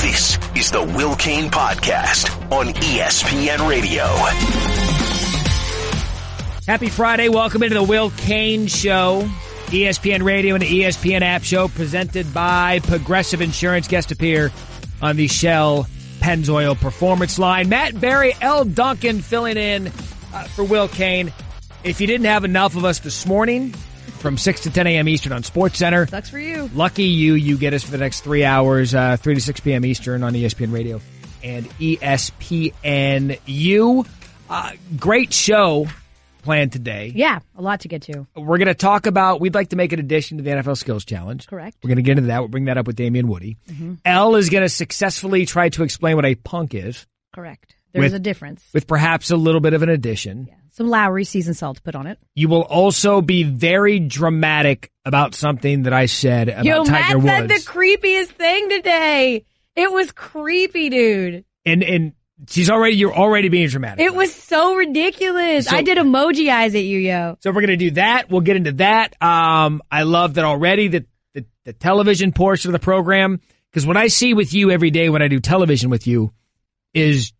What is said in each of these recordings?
This is the Will Cain Podcast on ESPN Radio. Happy Friday. Welcome into the Will Cain Show. ESPN Radio and the ESPN app show presented by Progressive Insurance. Guest appear on the Shell Pennzoil Performance Line. Barrie, Elle Duncan filling in for Will Cain. If you didn't have enough of us this morning, from 6 to 10 a.m. Eastern on SportsCenter. Sucks for you. Lucky you get us for the next 3 hours, 3 to 6 p.m. Eastern on ESPN Radio and ESPNU. Great show planned today. Yeah, a lot to get to. We're going to talk about, we'd like to make an addition to the NFL Skills Challenge. Correct. We're going to get into that. We'll bring that up with Damien Woody. Elle is going to successfully try to explain what a punk is. Correct. There's a difference. With perhaps a little bit of an addition. Yeah. Some Lowry seasoned salt to put on it. You will also be very dramatic about something that I said about Tiger Woods. Matt said the creepiest thing today. It was creepy, dude. And you're already being dramatic. It was so ridiculous. I did emoji eyes at you, yo. So we're going to do that. We'll get into that. I love that already, the television portion of the program. Because what I see with you every day when I do television with you is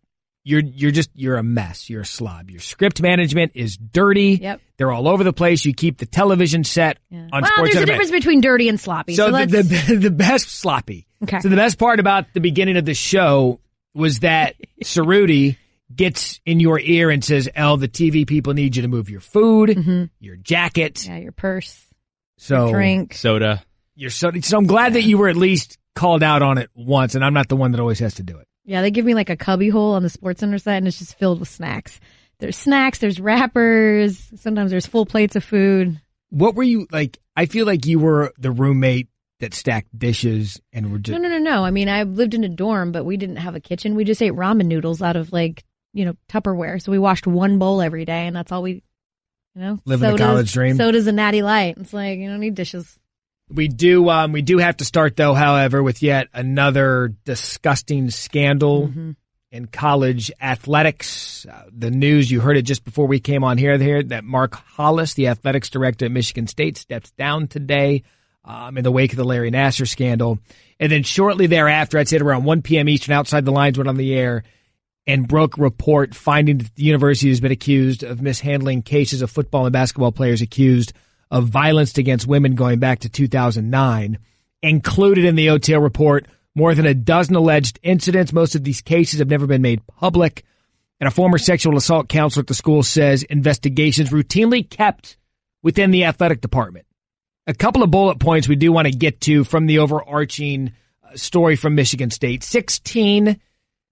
you're a mess. You're a slob. Your script management is dirty. Yep. They're all over the place. You keep the television set on SportsCenter. Well, there's a difference between dirty and sloppy. So the best sloppy. Okay. So the best part about the beginning of the show was that Cerruti gets in your ear and says, Elle, the TV people need you to move your food, your jacket. Yeah, your purse, your drink. Soda. Your soda. So I'm glad that you were at least called out on it once, and I'm not the one that always has to do it. Yeah, they give me like a cubby hole on the SportsCenter site, and it's just filled with snacks. There's snacks, there's wrappers, sometimes there's full plates of food. What were you, like, I feel like you were the roommate that stacked dishes and were just... No. I mean, I lived in a dorm, but we didn't have a kitchen. We just ate ramen noodles out of, like, Tupperware. So we washed one bowl every day, and that's all we, living the college dream. Soda's a Natty Light. It's like, you don't need dishes. We do have to start, though, however, with yet another disgusting scandal in college athletics. The news, you heard it just before we came on here, that Mark Hollis, the athletics director at Michigan State, steps down today in the wake of the Larry Nassar scandal. And then shortly thereafter, I'd say at around 1 p.m. Eastern, Outside the Lines went on the air and broke a report finding that the university has been accused of mishandling cases of football and basketball players accused of violence against women going back to 2009. Included in the OTL report, more than a dozen alleged incidents. Most of these cases have never been made public. And a former sexual assault counselor at the school says investigations routinely kept within the athletic department. A couple of bullet points we do want to get to from the overarching story from Michigan State. 16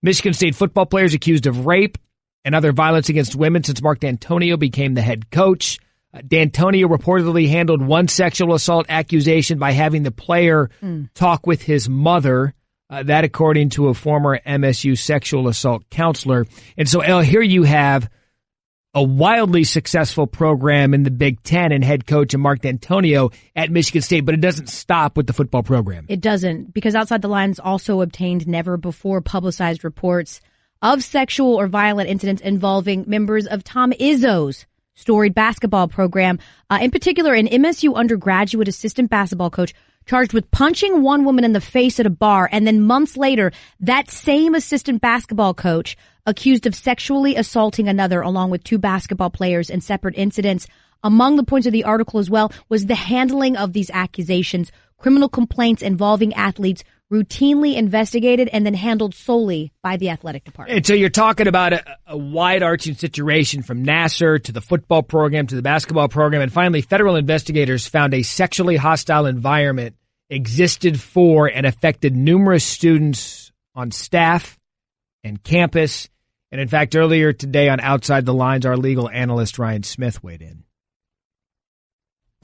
Michigan State football players accused of rape and other violence against women since Mark D'Antonio became the head coach. D'Antonio reportedly handled one sexual assault accusation by having the player talk with his mother, that according to a former MSU sexual assault counselor. And so, Elle, here you have a wildly successful program in the Big Ten and head coach and Mark D'Antonio at Michigan State, but it doesn't stop with the football program. It doesn't, because Outside the Lines also obtained never before publicized reports of sexual or violent incidents involving members of Tom Izzo's storied basketball program, in particular an MSU undergraduate assistant basketball coach charged with punching one woman in the face at a bar, and then months later, that same assistant basketball coach accused of sexually assaulting another along with two basketball players in separate incidents. Among the points of the article as well was the handling of these accusations, criminal complaints involving athletes routinely investigated and then handled solely by the athletic department. And so you're talking about a wide-arching situation from Nassar to the football program to the basketball program, and finally federal investigators found a sexually hostile environment existed for and affected numerous students on staff and campus. And in fact, earlier today on Outside the Lines, our legal analyst Ryan Smith weighed in.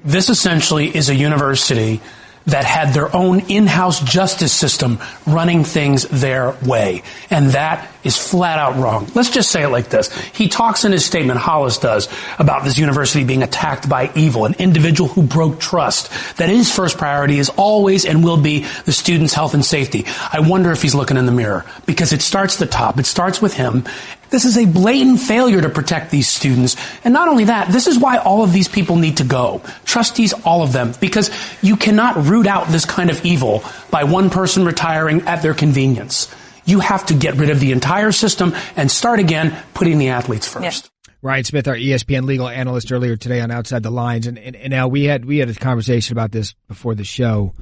This essentially is a university that had their own in-house justice system running things their way. And that is flat out wrong. Let's just say it like this. He talks in his statement, Hollis does, about this university being attacked by evil, an individual who broke trust, that his first priority is always and will be the students' health and safety. I wonder if he's looking in the mirror, because it starts at the top. It starts with him. This is a blatant failure to protect these students. And not only that, this is why all of these people need to go. Trustees, all of them, because you cannot root out this kind of evil by one person retiring at their convenience. You have to get rid of the entire system and start again putting the athletes first. Yeah. Ryan Smith, our ESPN legal analyst, earlier today on Outside the Lines, and now we had a conversation about this before the show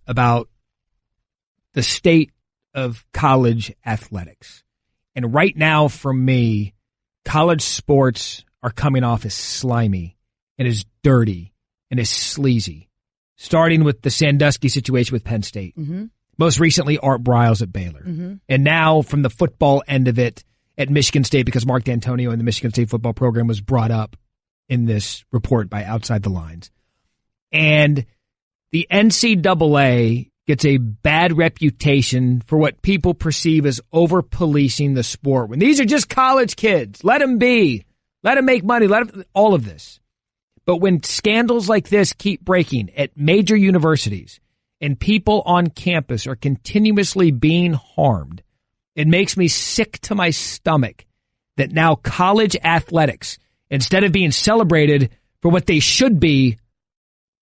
about the state of college athletics. And right now, for me, college sports are coming off as slimy and as dirty and as sleazy, starting with the Sandusky situation with Penn State. Mm-hmm. Most recently, Art Briles at Baylor. Mm-hmm. And now from the football end of it at Michigan State, because Mark D'Antonio and the Michigan State football program was brought up in this report by Outside the Lines. And the NCAA gets a bad reputation for what people perceive as over-policing the sport. When these are just college kids, let them be. Let them make money. Let them, all of this. But when scandals like this keep breaking at major universities and people on campus are continuously being harmed, it makes me sick to my stomach that now college athletics, instead of being celebrated for what they should be,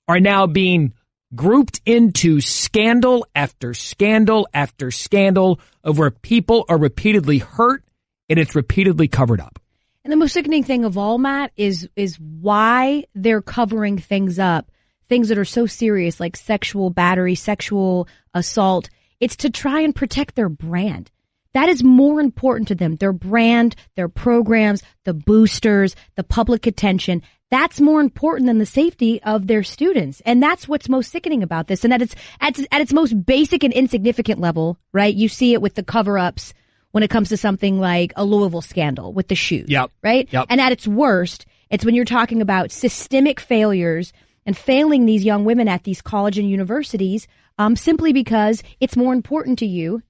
are now being grouped into scandal after scandal after scandal of where people are repeatedly hurt and it's repeatedly covered up. And the most sickening thing of all, Matt, is why they're covering things up, things that are so serious like sexual battery, sexual assault. It's to try and protect their brand. That is more important to them, their brand, their programs, the boosters, the public attention. That's more important than the safety of their students. And that's what's most sickening about this. And that it's at its most basic and insignificant level, right? You see it with the cover-ups when it comes to something like a Louisville scandal with the shoes, right? Yep. And at its worst, it's when you're talking about systemic failures and failing these young women at these college and universities simply because it's more important to you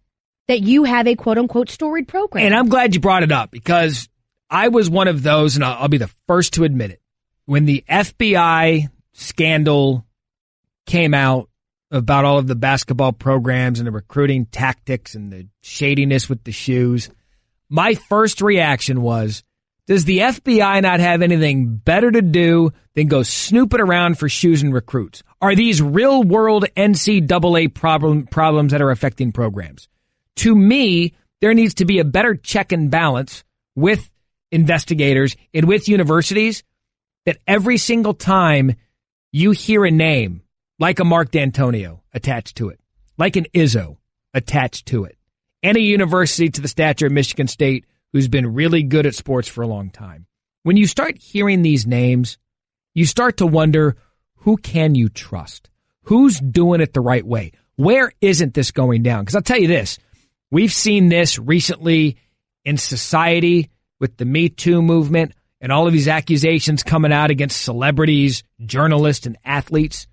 that you have a quote-unquote storied program. And I'm glad you brought it up because I was one of those, and I'll be the first to admit it. When the FBI scandal came out about all of the basketball programs and the recruiting tactics and the shadiness with the shoes, my first reaction was, does the FBI not have anything better to do than go snooping around for shoes and recruits? Are these real-world NCAA problems that are affecting programs? To me, there needs to be a better check and balance with investigators and with universities that every single time you hear a name, like a Mark D'Antonio attached to it, like an Izzo attached to it, and a university to the stature of Michigan State who's been really good at sports for a long time. When you start hearing these names, you start to wonder, who can you trust? Who's doing it the right way? Where isn't this going down? Because I'll tell you this, we've seen this recently in society with the Me Too movement and all of these accusations coming out against celebrities, journalists, and athletes.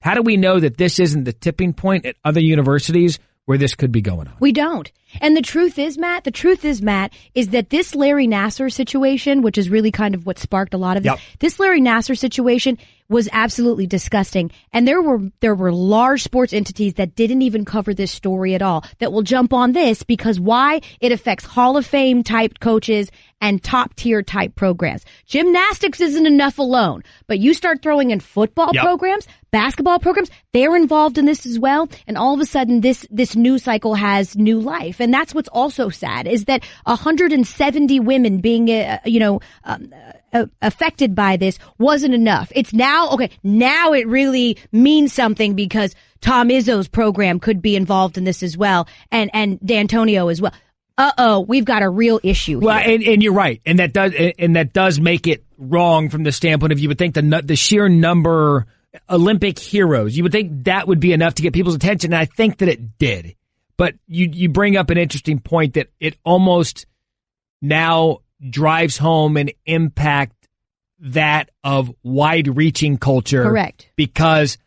How do we know that this isn't the tipping point at other universities where this could be going on? We don't. And the truth is, Matt, is that this Larry Nassar situation, which is really kind of what sparked a lot of this, this Larry Nassar situation was absolutely disgusting. And there were large sports entities that didn't even cover this story at all that will jump on this because why? It affects Hall of Fame type coaches and top tier type programs. Gymnastics isn't enough alone, but you start throwing in football programs, basketball programs, they're involved in this as well. And all of a sudden this news cycle has new life. And that's what's also sad is that 170 women being, affected by this wasn't enough. It's now, now it really means something because Tom Izzo's program could be involved in this as well and D'Antonio as well. We've got a real issue here. Well, and you're right. And that does make it wrong from the standpoint of you would think the sheer number Olympic heroes, you would think that would be enough to get people's attention. And I think that it did. But you bring up an interesting point that it almost now drives home an impact that of wide-reaching culture. Correct. Because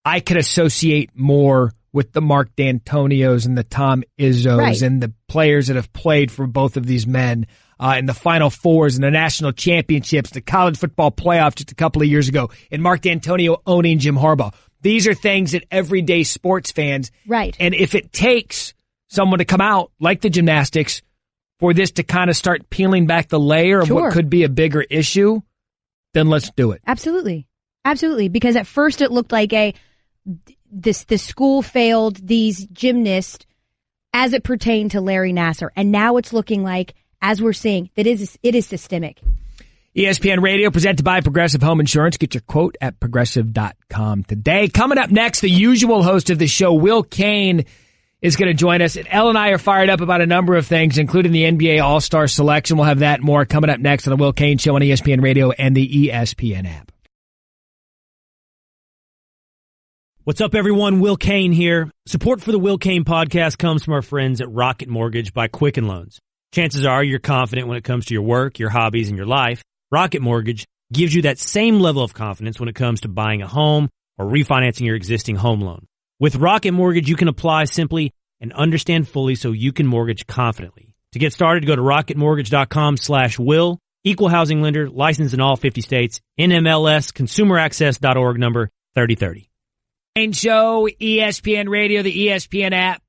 I could associate more with the Mark D'Antonios and the Tom Izzos and the players that have played for both of these men in the Final Fours and the national championships, the college football playoff just a couple of years ago, and Mark D'Antonio owning Jim Harbaugh. These are things that everyday sports fans, and if it takes someone to come out, like the gymnastics, for this to kind of start peeling back the layer of what could be a bigger issue, then let's do it. Absolutely. Absolutely. Because at first it looked like this school failed these gymnasts as it pertained to Larry Nassar. And now it's looking like, as we're seeing, that it is systemic. ESPN Radio presented by Progressive Home Insurance. Get your quote at progressive.com today. Coming up next, the usual host of the show, Will Cain, is going to join us. And Elle and I are fired up about a number of things, including the NBA All-Star selection. We'll have that and more coming up next on the Will Cain Show on ESPN Radio and the ESPN app. What's up, everyone? Will Cain here. Support for the Will Cain podcast comes from our friends at Rocket Mortgage by Quicken Loans. Chances are you're confident when it comes to your work, your hobbies, and your life. Rocket Mortgage gives you that same level of confidence when it comes to buying a home or refinancing your existing home loan. With Rocket Mortgage, you can apply simply and understand fully so you can mortgage confidently. To get started, go to rocketmortgage.com/will. Equal housing lender, licensed in all 50 states. NMLS, consumeraccess.org, number 3030. Cain Show, ESPN Radio, the ESPN app.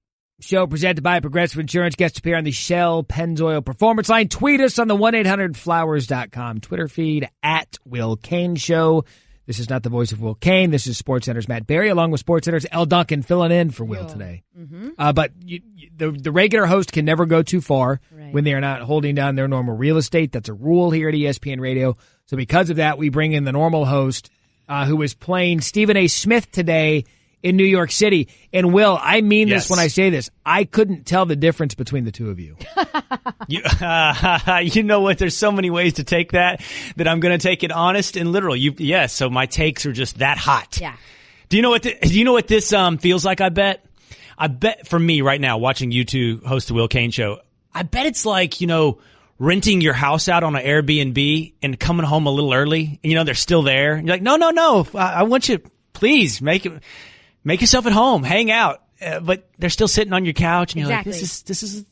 Show presented by Progressive Insurance. Guests appear on the Shell Pennzoil Performance Line. Tweet us on the 1-800-Flowers.com Twitter feed at Will Cain Show. This is not the voice of Will Cain. This is SportsCenter's Matt Barrie, along with SportsCenter's Elle Duncan, filling in for Will today. But the regular host can never go too far when they are not holding down their normal real estate. That's a rule here at ESPN Radio. So because of that, we bring in the normal host who is playing Stephen A. Smith today in New York City. And Will, I mean this when I say this. I couldn't tell the difference between the two of you. You know what? There's so many ways to take that I'm going to take it honest and literal. So my takes are just that hot. Yeah. Do you know what this feels like? I bet for me right now, watching you two host the Will Cain Show, I bet it's like, renting your house out on an Airbnb and coming home a little early. And, they're still there. And you're like, no. I want you, please make yourself at home, hang out. But they're still sitting on your couch, and you're like, this is.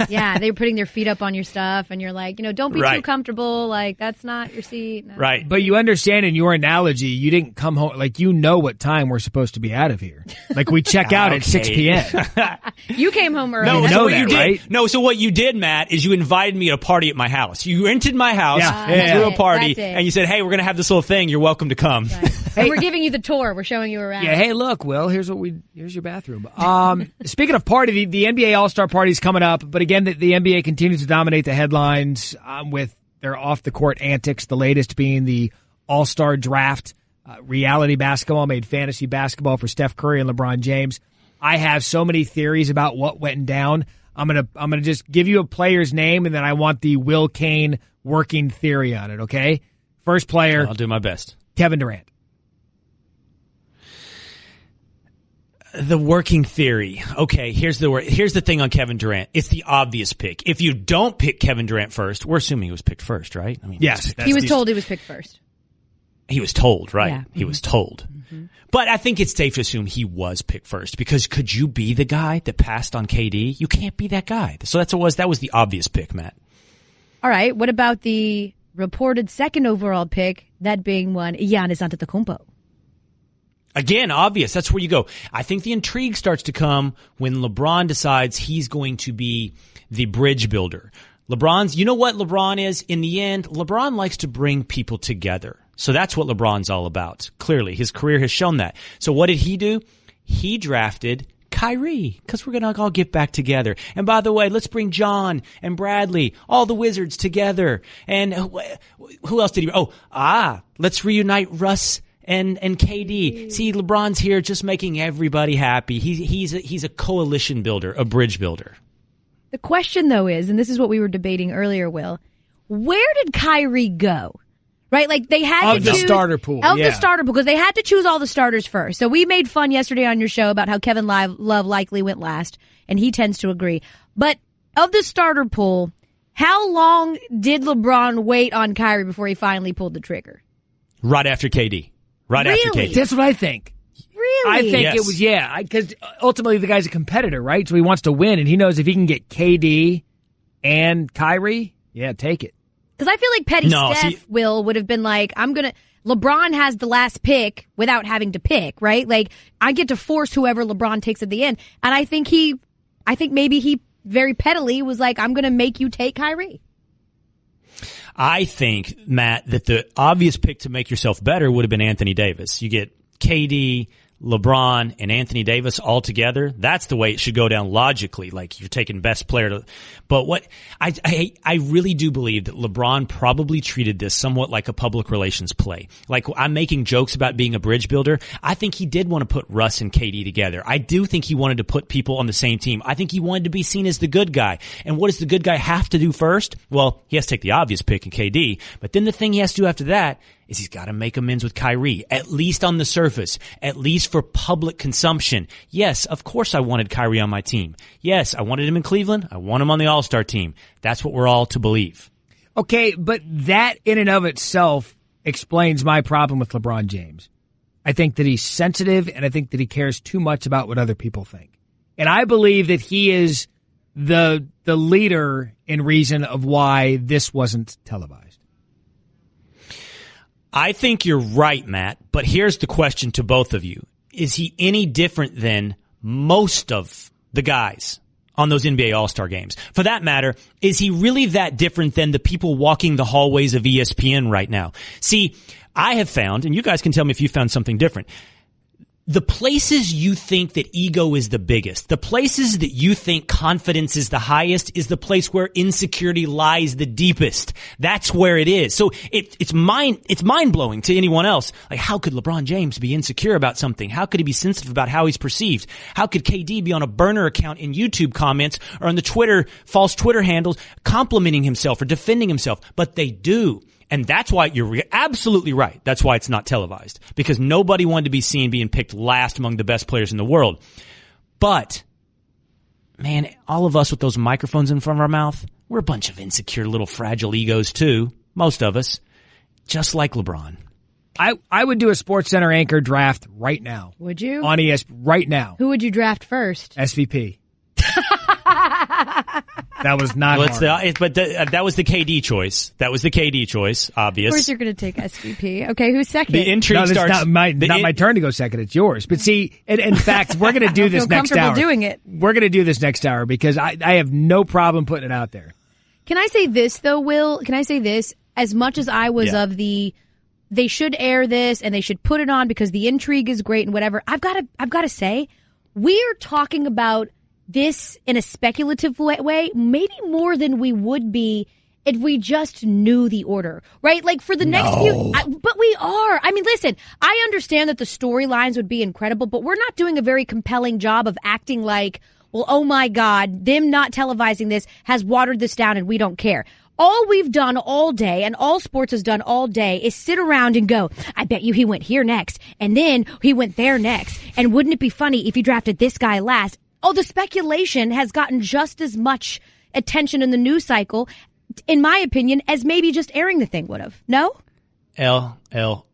Yeah, they were putting their feet up on your stuff, and you're like, don't be too comfortable. Like, that's not your seat. No. Right. But you understand in your analogy, you didn't come home, like, what time we're supposed to be out of here. Like, we check out at 6 p.m. You came home early. No, so what you did, right? No, so what you did, Matt, is you invited me to a party at my house. You rented my house, threw a party, and you said, hey, we're going to have this little thing. You're welcome to come. Right. And we're giving you the tour. We're showing you around. Yeah, hey, look, Will, here's your bathroom. Speaking of party, the NBA All-Star party is coming up, but again, the NBA continues to dominate the headlines with their off-the-court antics, the latest being the All-Star draft. Reality basketball made fantasy basketball for Steph Curry and LeBron James. I have so many theories about what went down. I'm gonna just give you a player's name, and then I want the Will Cain working theory on it, okay? First player. I'll do my best. Kevin Durant. The working theory. Okay, here's the thing on Kevin Durant. It's the obvious pick. If you don't pick Kevin Durant first, we're assuming he was picked first, right? I mean, yes. He was told he was picked first. He was told, right? Yeah. He was told. Mm-hmm. But I think it's safe to assume he was picked first, because could you be the guy that passed on KD? You can't be that guy. So that was the obvious pick, Matt. All right. What about the reported second overall pick, that being one Giannis Antetokounmpo? Again, obvious. That's where you go. I think the intrigue starts to come when LeBron decides he's going to be the bridge builder. You know what LeBron is? In the end, LeBron likes to bring people together. So that's what LeBron's all about. Clearly, his career has shown that. So what did he do? He drafted Kyrie, because we're going to all get back together. And by the way, let's bring John and Bradley, all the Wizards together. And who else did he? Let's reunite Russ and KD. See, LeBron's here just making everybody happy. He's a coalition builder, a bridge builder. The question, though, is, and this is what we were debating earlier, Will, where did Kyrie go? Right? Like, they had to choose. Of the starter pool. The starter pool, because they had to choose all the starters first. So we made fun yesterday on your show about how Kevin Love likely went last, and he tends to agree. But of the starter pool, how long did LeBron wait on Kyrie before he finally pulled the trigger? Right after KD. After KD. That's what I think. Really? I think it was, because ultimately the guy's a competitor, right? So he wants to win, and he knows if he can get KD and Kyrie, take it. Because I feel like Steph would have been like, LeBron has the last pick without having to pick, right? Like, I get to force whoever LeBron takes at the end. And I think maybe he very pettily was like, I'm going to make you take Kyrie. I think, Matt, that the obvious pick to make yourself better would have been Anthony Davis. You get KD, LeBron, and Anthony Davis all together. That's the way it should go down logically. Like, you're taking best player to, but what I really do believe that LeBron probably treated this somewhat like a public relations play. Like, I'm making jokes about being a bridge builder. I think he did want to put Russ and KD together. I do think he wanted to put people on the same team. I think he wanted to be seen as the good guy. And what does the good guy have to do first? Well, he has to take the obvious pick in KD, but then the thing he has to do after that is he's got to make amends with Kyrie, at least on the surface, at least for public consumption. Yes, of course I wanted Kyrie on my team. Yes, I wanted him in Cleveland. I want him on the All-Star team. That's what we're all to believe. Okay, but that in and of itself explains my problem with LeBron James. I think that he's sensitive, and I think that he cares too much about what other people think. And I believe that he is the leader in reason of why this wasn't televised. I think you're right, Matt, but here's the question to both of you. Is he any different than most of the guys on those NBA All-Star games? For that matter, is he really that different than the people walking the hallways of ESPN right now? See, I have found, and you guys can tell me if you found something different, the places you think that ego is the biggest, the places that you think confidence is the highest, is the place where insecurity lies the deepest. That's where it is. So it's mind-blowing to anyone else. Like, how could LeBron James be insecure about something? How could he be sensitive about how he's perceived? How could KD be on a burner account in YouTube comments or on the false Twitter handles complimenting himself or defending himself? But they do. And that's why you're absolutely right. That's why it's not televised. Because nobody wanted to be seen being picked last among the best players in the world. But, man, all of us with those microphones in front of our mouth, we're a bunch of insecure little fragile egos too. Most of us. Just like LeBron. I would do a SportsCenter anchor draft right now. Would you? On ES right now. Who would you draft first? SVP. That was not hard. That was the KD choice. That was the KD choice, obvious. Of course you're going to take SVP. Okay, who's second? The intrigue starts. It's not my turn to go second. It's yours. But see, in fact, we're going to do this next hour. Doing it. We're going to do this next hour because I have no problem putting it out there. Can I say this, though, Will? Can I say this? As much as I was of the, they should air this and they should put it on because the intrigue is great and whatever, I've got to say, we're talking about this in a speculative way, maybe more than we would be if we just knew the order, right? Like for the next few, but we are. I mean, listen, I understand that the storylines would be incredible, but we're not doing a very compelling job of acting like, well, oh my God, them not televising this has watered this down and we don't care. All we've done all day and all sports has done all day is sit around and go, I bet you he went here next and then he went there next. And wouldn't it be funny if you drafted this guy last? Oh, the speculation has gotten just as much attention in the news cycle, in my opinion, as maybe just airing the thing would have. No? Elle,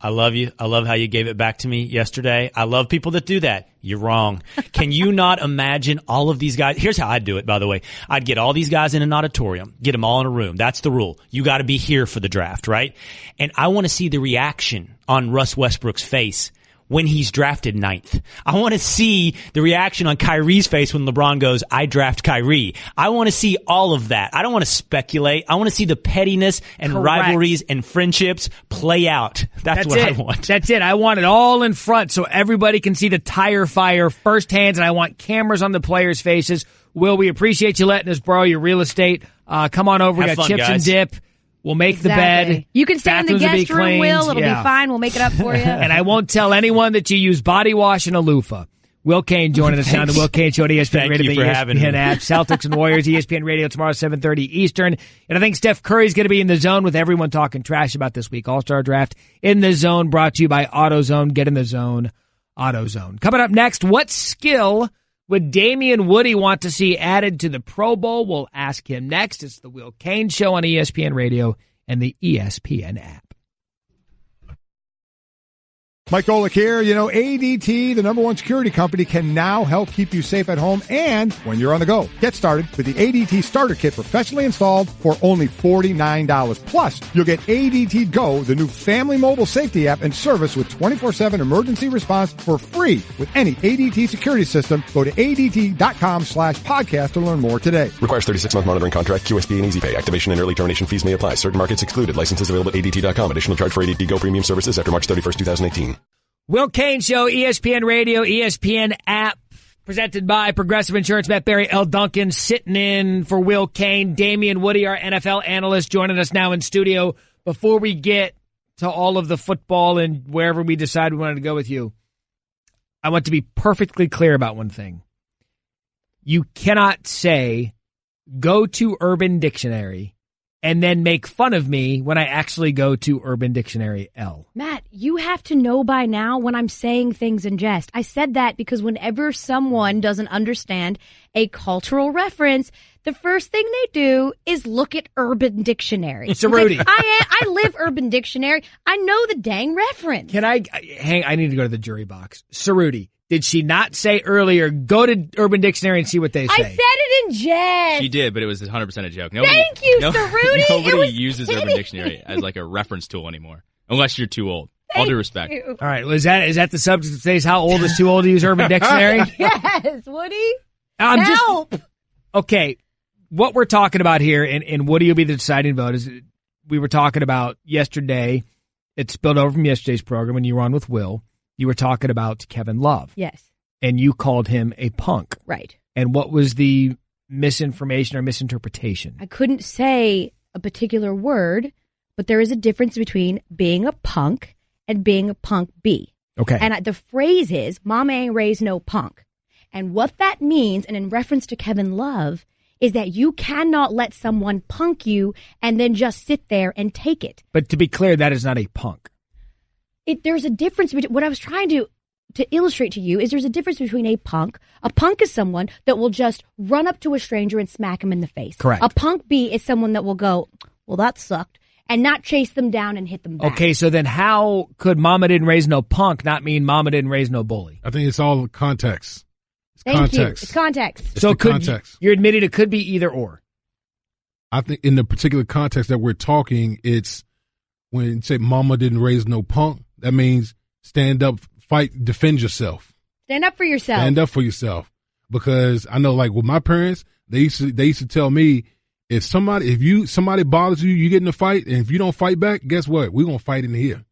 I love you. I love how you gave it back to me yesterday. I love people that do that. You're wrong. Can you not imagine all of these guys? Here's how I'd do it, by the way. I'd get all these guys in an auditorium, get them all in a room. That's the rule. You got to be here for the draft, right? And I want to see the reaction on Russ Westbrook's face when he's drafted 9th. I want to see the reaction on Kyrie's face when LeBron goes, I draft Kyrie. I want to see all of that. I don't want to speculate. I want to see the pettiness and rivalries and friendships play out. That's what I want. That's it. I want it all in front so everybody can see the tire fire firsthand, and I want cameras on the players' faces. Will, we appreciate you letting us borrow your real estate. Come on over. We got chips and dip. We'll make the bed. You can stay in the guest room, Will. It'll be fine. We'll make it up for you. And I won't tell anyone that you use body wash and a loofah. Will Cain joining us now on the Will Cain Show at ESPN Radio. Thank you for having me. App. Celtics and Warriors, ESPN Radio tomorrow, 7:30 Eastern. And I think Steph Curry's going to be in the zone with everyone talking trash about this week. All-Star Draft in the Zone, brought to you by AutoZone. Get in the zone, AutoZone. Coming up next, what skill would Damien Woody want to see added to the Pro Bowl? We'll ask him next. It's the Will Cain Show on ESPN Radio and the ESPN app. Mike Golick here. You know, ADT, the #1 security company, can now help keep you safe at home and when you're on the go. Get started with the ADT Starter Kit professionally installed for only $49. Plus, you'll get ADT Go, the new family mobile safety app and service with 24/7 emergency response for free with any ADT security system. Go to ADT.com/podcast to learn more today. Requires 36-month monitoring contract, QSP and Easy Pay. Activation and early termination fees may apply. Certain markets excluded. Licenses available at ADT.com. Additional charge for ADT Go premium services after March 31st, 2018. Will Cain Show, ESPN Radio, ESPN app, presented by Progressive Insurance. Met Barrie, Elle Duncan, sitting in for Will Cain. Damien Woody, our NFL analyst, joining us now in studio. Before we get to all of the football and wherever we decide we wanted to go with you, I want to be perfectly clear about one thing. You cannot say, go to Urban Dictionary and then make fun of me when I actually go to Urban Dictionary L. Matt, you have to know by now when I'm saying things in jest. I said that because whenever someone doesn't understand a cultural reference, the first thing they do is look at Urban Dictionary. It's a Rudy. I live Urban Dictionary. I know the dang reference. Can I need to go to the jury box. Cerruti, did she not say earlier, go to Urban Dictionary and see what they say? I said it in jest. She did, but it was 100% a joke. Thank you, Cerruti. Nobody uses Urban Dictionary as like a reference tool anymore, unless you're too old. All due respect. You. All right, is that the subject of today's How Old is Too Old to Use Urban Dictionary? Yes, Woody. Help. Okay, what we're talking about here, and Woody will be the deciding vote, is we were talking about yesterday. It spilled over from yesterday's program when you were on with Will. You were talking about Kevin Love. Yes. And you called him a punk. Right. And what was the misinformation or misinterpretation? I couldn't say a particular word, but there is a difference between being a punk and being a punk B. Okay. And the phrase is, Mama ain't raised no punk. And what that means, and in reference to Kevin Love, is that you cannot let someone punk you and then just sit there and take it. But to be clear, that is not a punk. There's a difference between what I was trying to illustrate to you is there's a difference between a punk. A punk is someone that will just run up to a stranger and smack him in the face. Correct. A punk B is someone that will go, well, that sucked, and not chase them down and hit them back. Okay, so then how could Mama didn't raise no punk not mean Mama didn't raise no bully? I think it's all context. Thank you. It's context. So context. You're admitting it could be either or. I think in the particular context that we're talking, it's when you say Mama didn't raise no punk, that means stand up, fight, defend yourself. Stand up for yourself. Stand up for yourself. Because I know, like with my parents, they used to tell me, if somebody bothers you, you get in a fight, and if you don't fight back, guess what? We're gonna fight in here.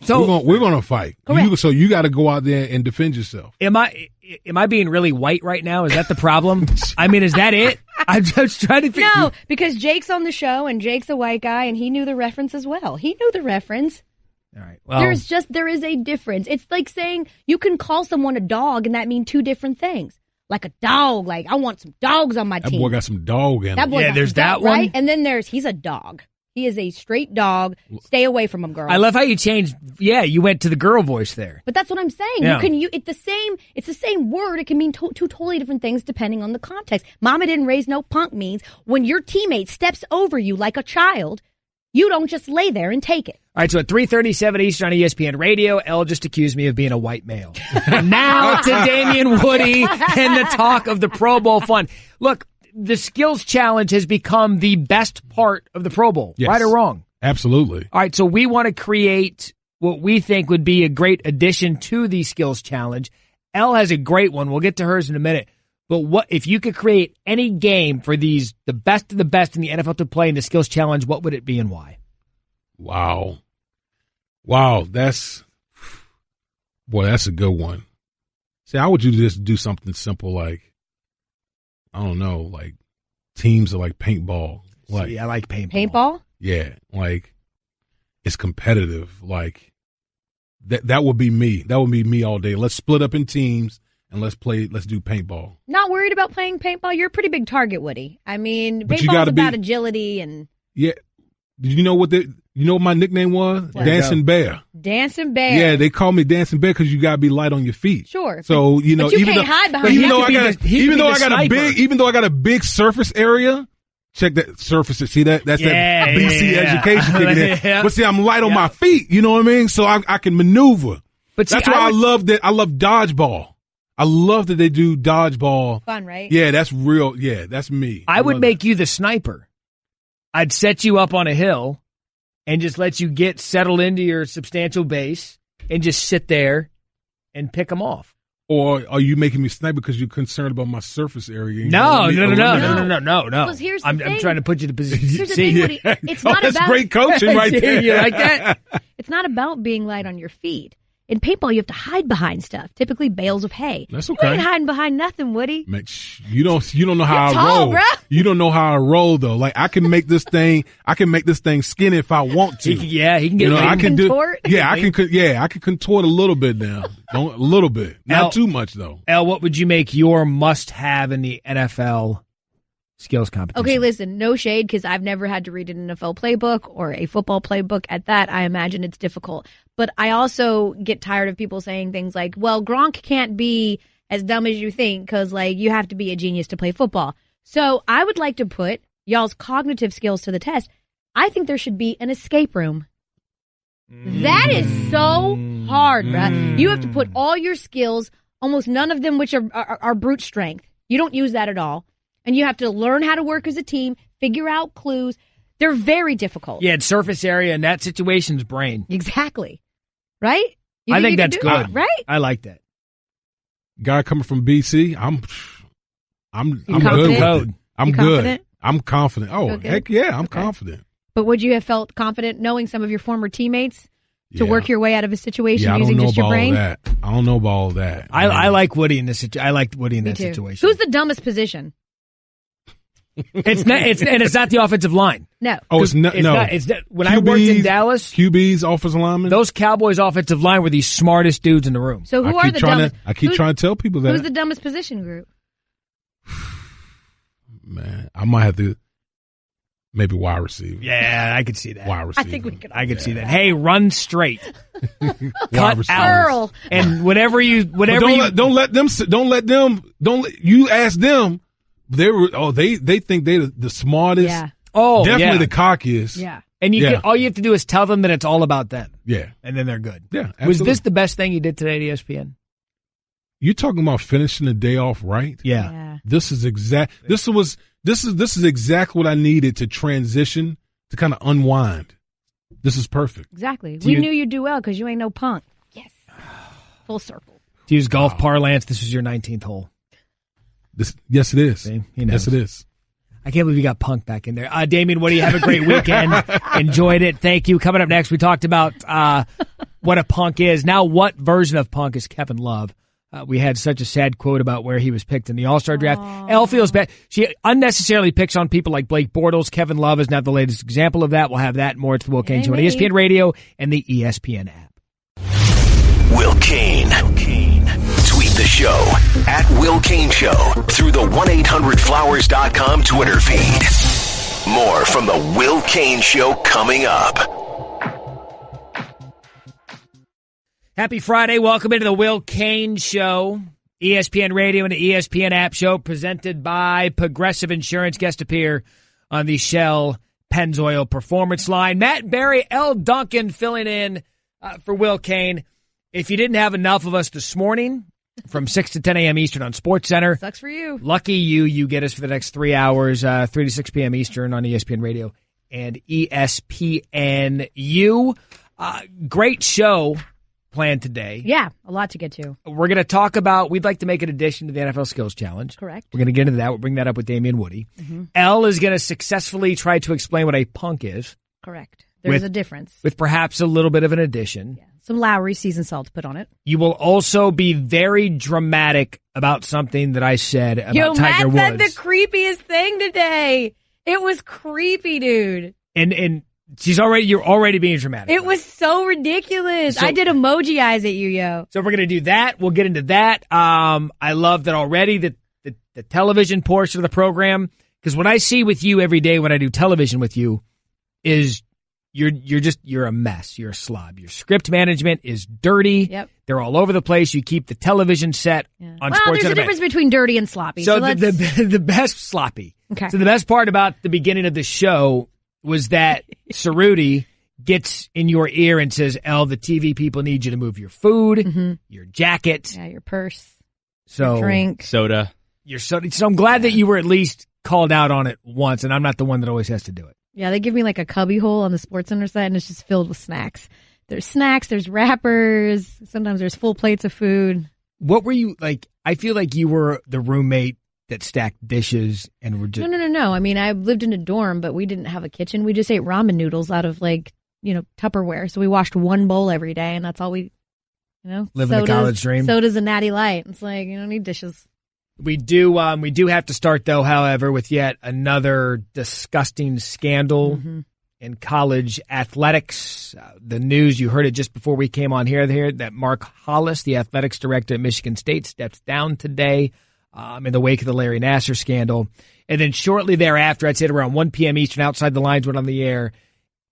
So we're gonna fight. So you got to go out there and defend yourself. Am I being really white right now? Is that the problem? I mean, is that it? I'm just trying to figure. No, because Jake's on the show and Jake's a white guy and he knew the reference as well. He knew the reference. All right. Well, there is a difference. It's like saying you can call someone a dog and that means two different things. Like a dog, like I want some dogs on my team. That boy got some dog in him. Yeah, there's that one. Right? And then he's a dog. He is a straight dog. Stay away from him, girl. I love how you changed. Yeah, you went to the girl voice there. But that's what I'm saying. Yeah. It's the same word. It can mean two totally different things depending on the context. Mama didn't raise no punk means when your teammate steps over you like a child, you don't just lay there and take it. All right, so at 3:37 Eastern on ESPN Radio, Elle just accused me of being a white male. Now to Damien Woody and the talk of the Pro Bowl fun. Look, the skills challenge has become the best part of the Pro Bowl, yes. Right or wrong? Absolutely. All right, so we want to create what we think would be a great addition to the skills challenge. Elle has a great one. We'll get to hers in a minute. But what if you could create any game for the best of the best in the NFL to play in the skills challenge, what would it be and why? Wow, that's a good one. See, how would you just do something simple like, I don't know, like teams are like paintball. Like, See, I like paintball. Paintball? Yeah, like it's competitive. Like that would be me. That would be me all day. Let's split up in teams and let's do paintball. Not worried about playing paintball? You're a pretty big target, Woody. I mean, paintball's about agility and... Yeah. Did you know what my nickname was? What? Dancing Bear. Dancing Bear. Yeah, they call me Dancing Bear because you gotta be light on your feet. Sure. So you know, but you can't hide behind. Even though I got a big surface area, check that surface. See that? That's that BC education kicking in. Yeah. But see, I'm light on my feet. You know what I mean? So I can maneuver. But see, that's why I love that. I love dodgeball. I love that they do dodgeball. Fun, right? Yeah, that's real. Yeah, that's me. I would make you the sniper. I'd set you up on a hill and just let you get settled into your substantial base and just sit there and pick them off. Or are you making me snipe because you're concerned about my surface area? No. Because here's the I'm thing. trying to put you in a position. Here's the thing, Woody. It's not that's about great coaching right there. You like that? It's not about being light on your feet. In paintball, you have to hide behind stuff, typically bales of hay. That's okay. You ain't hiding behind nothing, Woody. Man, you don't know how You're I tall, roll. bruh. You don't know how I roll though. Like I can make this thing skinny if I want to. He can get I can contort? I can contort a little bit now. A little bit. Not too much though. Elle, what would you make your must-have in the NFL skills competition? Okay, listen, no shade because I've never had to read an NFL playbook or a football playbook. At that, I imagine it's difficult. But I also get tired of people saying things like, well, Gronk can't be as dumb as you think because, like, you have to be a genius to play football. So I would like to put y'all's cognitive skills to the test. I think there should be an escape room. That is so hard, bruh. You have to put all your skills, almost none of them which are brute strength. You don't use that at all. And you have to learn how to work as a team, figure out clues. They're very difficult. Yeah, it's surface area and that situation's brain. Exactly. Right? I think that's good. Right? I like that. Guy coming from BC, I'm You good confident? with it. I'm You good. confident? I'm confident. Oh, Okay. heck yeah, I'm Okay. confident. But would you have felt confident knowing some of your former teammates to Yeah. work your way out of a situation Yeah, I don't using know just about your brain? all that. I don't know about all that. I like Woody in this situation. I like Woody in Me that too. situation. Who's the dumbest position? It's not the offensive line. No. Oh, it's not. No, It's not. When I worked in Dallas, QB's offensive lineman. those Cowboys offensive line were the smartest dudes in the room. So who are the dumbest? I keep trying to tell people that. Who's the dumbest position group? Man, I might have to maybe wide receiver. Yeah, I could see that. Wide receiver. I think we could. I could see that. Hey, run straight. Wide Cut receiver. out. Earl. And whatever you But don't let you ask them. They think they're the smartest. Yeah. Oh, Definitely yeah. the cockiest. Yeah. And Yeah. all you have to do is tell them that it's all about them. Yeah. And then they're good. Yeah. Was this absolutely. the best thing you did today at ESPN? You talking about finishing the day off right? Yeah. This is exactly what I needed to transition to kind of unwind. This is perfect. Exactly. Do We you- knew you'd do well because you ain't no punk. Yes. Full circle. To use golf parlance, this was your 19th hole. Yes, it is. See? He knows. Yes, it is. I can't believe you got Punk back in there. Damien, Woody, have a great weekend. Enjoyed it. Thank you. Coming up next, we talked about what a punk is. Now, what version of punk is Kevin Love? We had such a sad quote about where he was picked in the All-Star draft. Elle feels bad. She unnecessarily picks on people like Blake Bortles. Kevin Love is not the latest example of that. We'll have that and more. It's the Will Cain Show on ESPN Radio and the ESPN app. Will Cain. Tweet the show at Will Cain Show through the 1-800-Flowers.com Twitter feed. More from the Will Cain Show coming up. Happy Friday. Welcome into the Will Cain Show. ESPN Radio and the ESPN app show presented by Progressive Insurance. Guest appear on the Shell Pennzoil Performance Line. Matt Barrie, Elle Duncan filling in for Will Cain. If you didn't have enough of us this morning from 6 to 10 a.m. Eastern on SportsCenter, Sucks for you. lucky you get us for the next 3 hours, 3 to 6 p.m. Eastern on ESPN Radio and ESPNU. Great show planned today. Yeah, a lot to get to. We're going to talk about, we'd like to make an addition to the NFL Skills Challenge. Correct. We're going to get into that. We'll bring that up with Damien Woody. Elle is going to successfully try to explain what a punk is, Correct. There's With- a difference. with perhaps a little bit of an addition. Yeah. Some Lowry seasoned salt to put on it. You will also be very dramatic about something that I said about Yo, Tiger Matt Woods. said the creepiest thing today. It was creepy, dude. And you're already being dramatic. It was so ridiculous. So- I did emoji eyes at you, yo. So we're going to do that. We'll get into that. I love that already, the television portion of the program, because what I see with you every day when I do television with you is you're a mess. You're a slob. Your script management is dirty. Yep. They're all over the place. You keep the television set on Well, SportsCenter. there's a difference between dirty and sloppy. So let's... the best sloppy. Okay. So the best part about the beginning of the show was that Cerruti gets in your ear and says, Elle, the TV people need you to move your food, your jacket. Yeah, your purse, your drink. Soda. Your soda. So I'm glad that you were at least called out on it once, and I'm not the one that always has to do it. Yeah, they give me like a cubby hole on the SportsCenter site, and it's just filled with snacks. There's wrappers. Sometimes there's full plates of food. What were you like? I feel like you were the roommate that stacked dishes and were just... No. I mean, I lived in a dorm, but we didn't have a kitchen. We just ate ramen noodles out of Tupperware. So we washed one bowl every day, and that's all we, living the college dream. Soda's a Natty Light. It's like, you don't need dishes. We do have to start though, however, with yet another disgusting scandal in college athletics. The news, you heard it just before we came on here that Mark Hollis, the athletics director at Michigan State, steps down today in the wake of the Larry Nassar scandal. And then shortly thereafter, I'd say at around 1 p.m. Eastern, Outside the Lines went on the air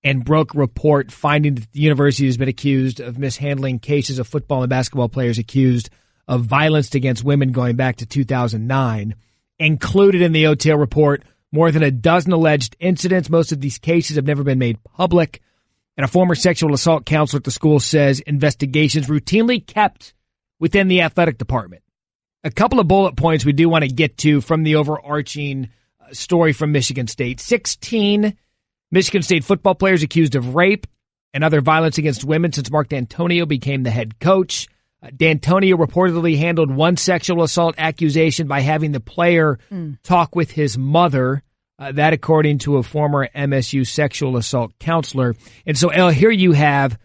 and broke a report finding that the university has been accused of mishandling cases of football and basketball players accused of violence against women going back to 2009. Included in the OTL report, more than a dozen alleged incidents. Most of these cases have never been made public. And a former sexual assault counselor at the school says investigations routinely kept within the athletic department. A couple of bullet points we do want to get to from the overarching story from Michigan State. 16 Michigan State football players accused of rape and other violence against women since Mark D'Antonio became the head coach. D'Antonio reportedly handled one sexual assault accusation by having the player talk with his mother. That according to a former MSU sexual assault counselor. And so, Elle, here you have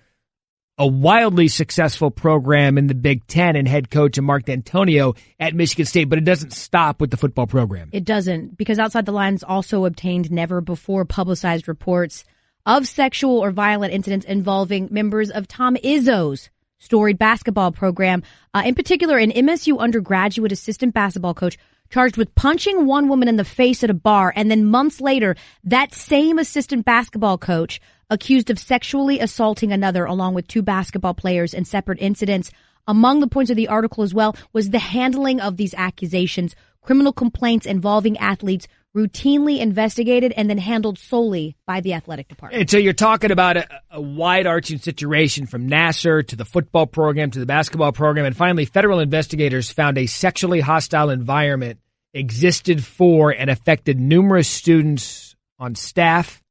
a wildly successful program in the Big Ten and head coach and Mark D'Antonio at Michigan State, but it doesn't stop with the football program. It doesn't, because Outside the Lines also obtained never before publicized reports of sexual or violent incidents involving members of Tom Izzo's storied basketball program, in particular an MSU undergraduate assistant basketball coach charged with punching one woman in the face at a bar, and then months later, that same assistant basketball coach accused of sexually assaulting another along with two basketball players in separate incidents. Among the points of the article as well was the handling of these accusations, criminal complaints involving athletes routinely investigated and then handled solely by the athletic department. And so you're talking about a wide-arching situation from Nassar to the football program to the basketball program, and finally federal investigators found a sexually hostile environment existed for and affected numerous students on staff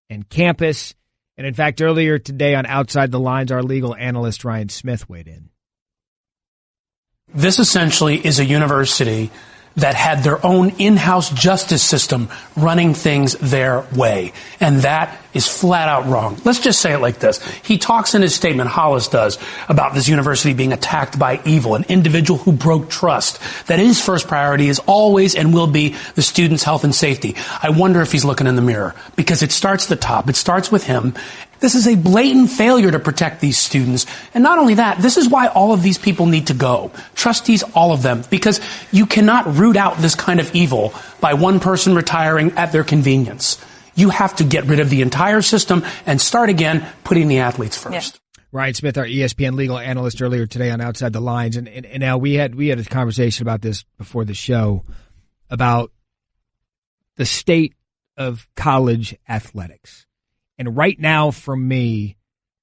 and campus. And in fact, earlier today on Outside the Lines, our legal analyst Ryan Smith weighed in. This essentially is a university that had their own in-house justice system running things their way. And that is flat out wrong. Let's just say it like this. He talks in his statement, Hollis does, about this university being attacked by evil, an individual who broke trust, that his first priority is always and will be the students' health and safety. I wonder if he's looking in the mirror, because it starts at the top. It starts with him. This is a blatant failure to protect these students. And not only that, this is why all of these people need to go. Trustees, all of them, because you cannot root out this kind of evil by one person retiring at their convenience. You have to get rid of the entire system and start again putting the athletes first. Yeah. Ryan Smith, our ESPN legal analyst, earlier today on Outside the Lines. And now we had a conversation about this before the show about the state of college athletics. And right now, for me,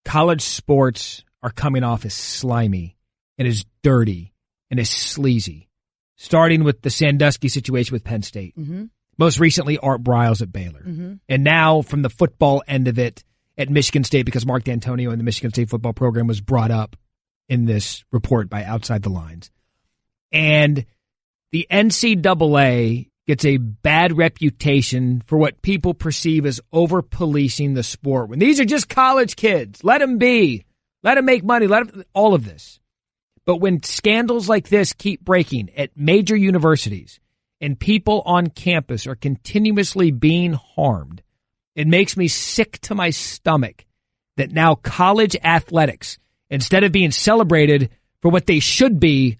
college sports are coming off as slimy and as dirty and as sleazy, starting with the Sandusky situation with Penn State. Mm-hmm. Most recently, Art Briles at Baylor. Mm-hmm. And now from the football end of it at Michigan State, because Mark D'Antonio and the Michigan State football program was brought up in this report by Outside the Lines. And the NCAA gets a bad reputation for what people perceive as over-policing the sport. When these are just college kids, let them be. Let them make money. Let them, all of this. But when scandals like this keep breaking at major universities and people on campus are continuously being harmed, it makes me sick to my stomach that now college athletics, instead of being celebrated for what they should be,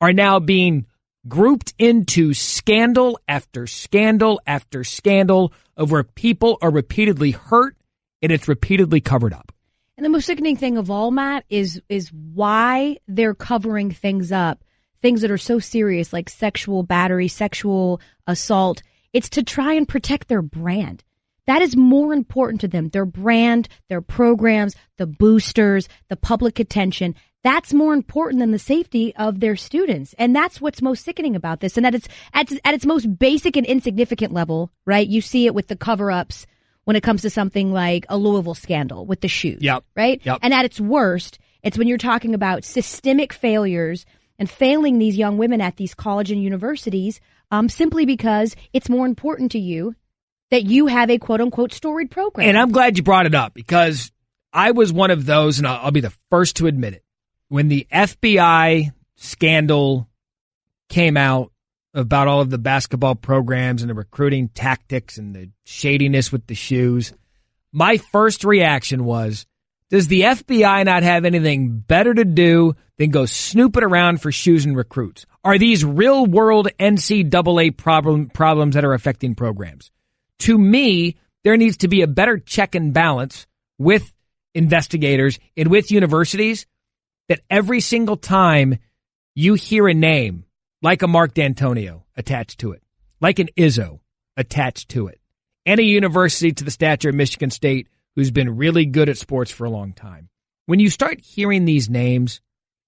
are now being grouped into scandal after scandal after scandal of where people are repeatedly hurt and it's repeatedly covered up. And the most sickening thing of all, Matt, is why they're covering things up, things that are so serious like sexual battery, sexual assault. It's to try and protect their brand. That is more important to them. Their brand, their programs, the boosters, the public attention. That's more important than the safety of their students. And that's what's most sickening about this. And that it's at its most basic and insignificant level, right? You see it with the cover-ups when it comes to something like a Louisville scandal with the shoes, right? Yep. And at its worst, it's when you're talking about systemic failures and failing these young women at these college and universities simply because it's more important to you that you have a quote-unquote storied program. And I'm glad you brought it up because I was one of those, and I'll be the first to admit it. When the FBI scandal came out about all of the basketball programs and the recruiting tactics and the shadiness with the shoes, my first reaction was, does the FBI not have anything better to do than go snooping around for shoes and recruits? Are these real-world NCAA problems that are affecting programs? To me, there needs to be a better check and balance with investigators and with universities that every single time you hear a name, like a Mark D'Antonio attached to it, like an Izzo attached to it, and a university to the stature of Michigan State who's been really good at sports for a long time. When you start hearing these names,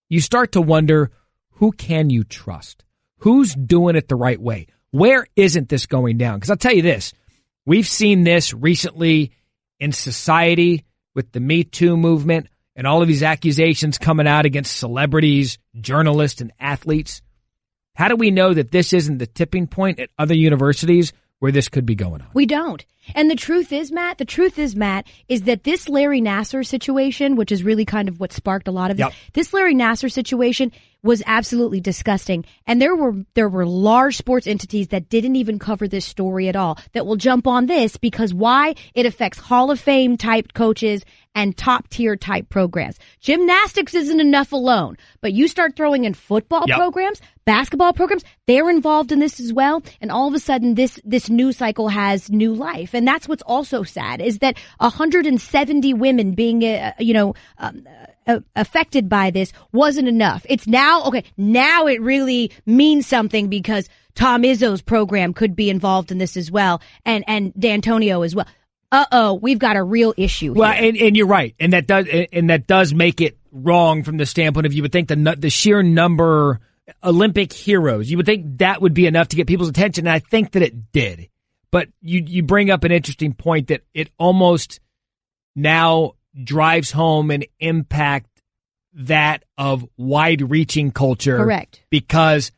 you start to wonder, who can you trust? Who's doing it the right way? Where isn't this going down? Because I'll tell you this, we've seen this recently in society with the Me Too movement and all of these accusations coming out against celebrities, journalists, and athletes. How do we know that this isn't the tipping point at other universities where this could be going on? We don't. And the truth is, Matt, is that this Larry Nassar situation, which is really kind of what sparked a lot of this Larry Nassar situation was absolutely disgusting. And there were large sports entities that didn't even cover this story at all that will jump on this because why? It affects Hall of Fame type coaches and top tier type programs. Gymnastics isn't enough alone, but you start throwing in football programs, basketball programs, they're involved in this as well. And all of a sudden this news cycle has new life. And that's what's also sad is that 170 women being, affected by this wasn't enough. It's now it really means something because Tom Izzo's program could be involved in this as well, and D'Antonio as well. We've got a real issue here. Well, and you're right, and that does make it wrong from the standpoint of you would think the sheer number Olympic heroes, you would think that would be enough to get people's attention, and I think that it did. But you bring up an interesting point that it almost now drives home an impact that of wide-reaching culture. Correct. Because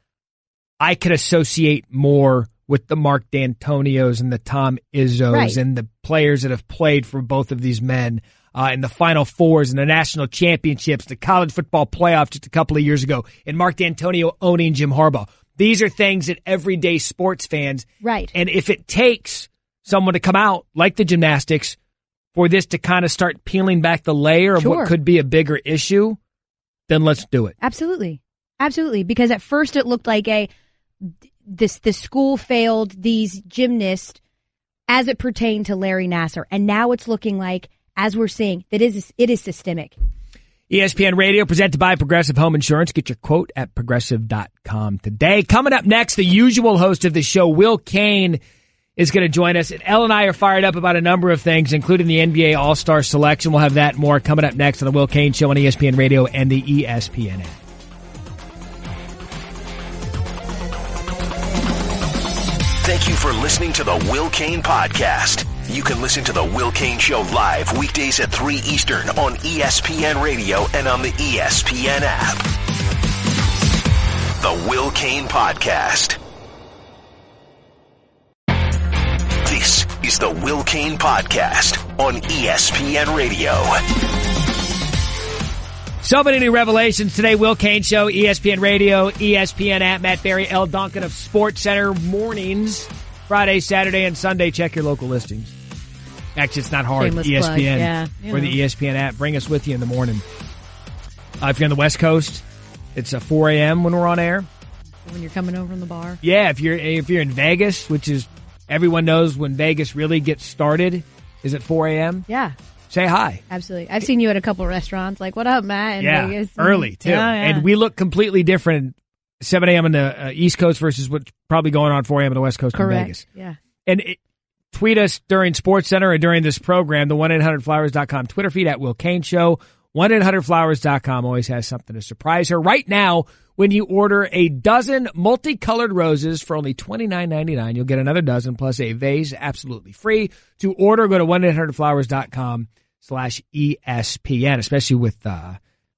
I could associate more with the Mark D'Antonios and the Tom Izzos and the players that have played for both of these men in the Final Fours and the national championships, the college football playoff just a couple of years ago, and Mark D'Antonio owning Jim Harbaugh. These are things that everyday sports fans. Right. And if it takes someone to come out, like the gymnastics, for this to kind of start peeling back the layer of what could be a bigger issue, then let's do it. Absolutely. Absolutely. Because at first it looked like the school failed these gymnasts as it pertained to Larry Nassar. And now it's looking like, as we're seeing, it is systemic. ESPN Radio, presented by Progressive Home Insurance. Get your quote at progressive.com today. Coming up next, the usual host of the show, Will Cain, is going to join us. And Elle and I are fired up about a number of things, including the NBA All-Star selection. We'll have that and more coming up next on the Will Cain Show on ESPN Radio and the ESPN app. Thank you for listening to the Will Cain Podcast. You can listen to the Will Cain Show live weekdays at 3 Eastern on ESPN Radio and on the ESPN app. The Will Cain Podcast. This is the Will Cain Podcast on ESPN Radio. So many new revelations today. Will Cain Show, ESPN Radio, ESPN app. Matt Barrie, Elle Duncan of Sports Center mornings, Friday, Saturday, and Sunday. Check your local listings. Actually, it's not hard. Shameless ESPN plug. Or the ESPN app. Bring us with you in the morning. If you're on the West Coast, it's 4 a.m. when we're on air. When you're coming over from the bar. Yeah, if you're in Vegas, which is everyone knows when Vegas really gets started is at 4 a.m. Yeah. Say hi. Absolutely. I've seen you at a couple of restaurants. Like, what up, Matt? In Vegas. Early, too. Yeah. And we look completely different 7 a.m. on the East Coast versus what's probably going on 4 a.m. on the West Coast in Vegas. Yeah. And tweet us during SportsCenter or during this program, the 1-800-Flowers.com Twitter feed at Will Cain Show. 1-800-Flowers.com always has something to surprise her. Right now, when you order a dozen multicolored roses for only $29.99, you'll get another dozen plus a vase absolutely free. To order, go to 1-800-Flowers.com/ESPN, especially with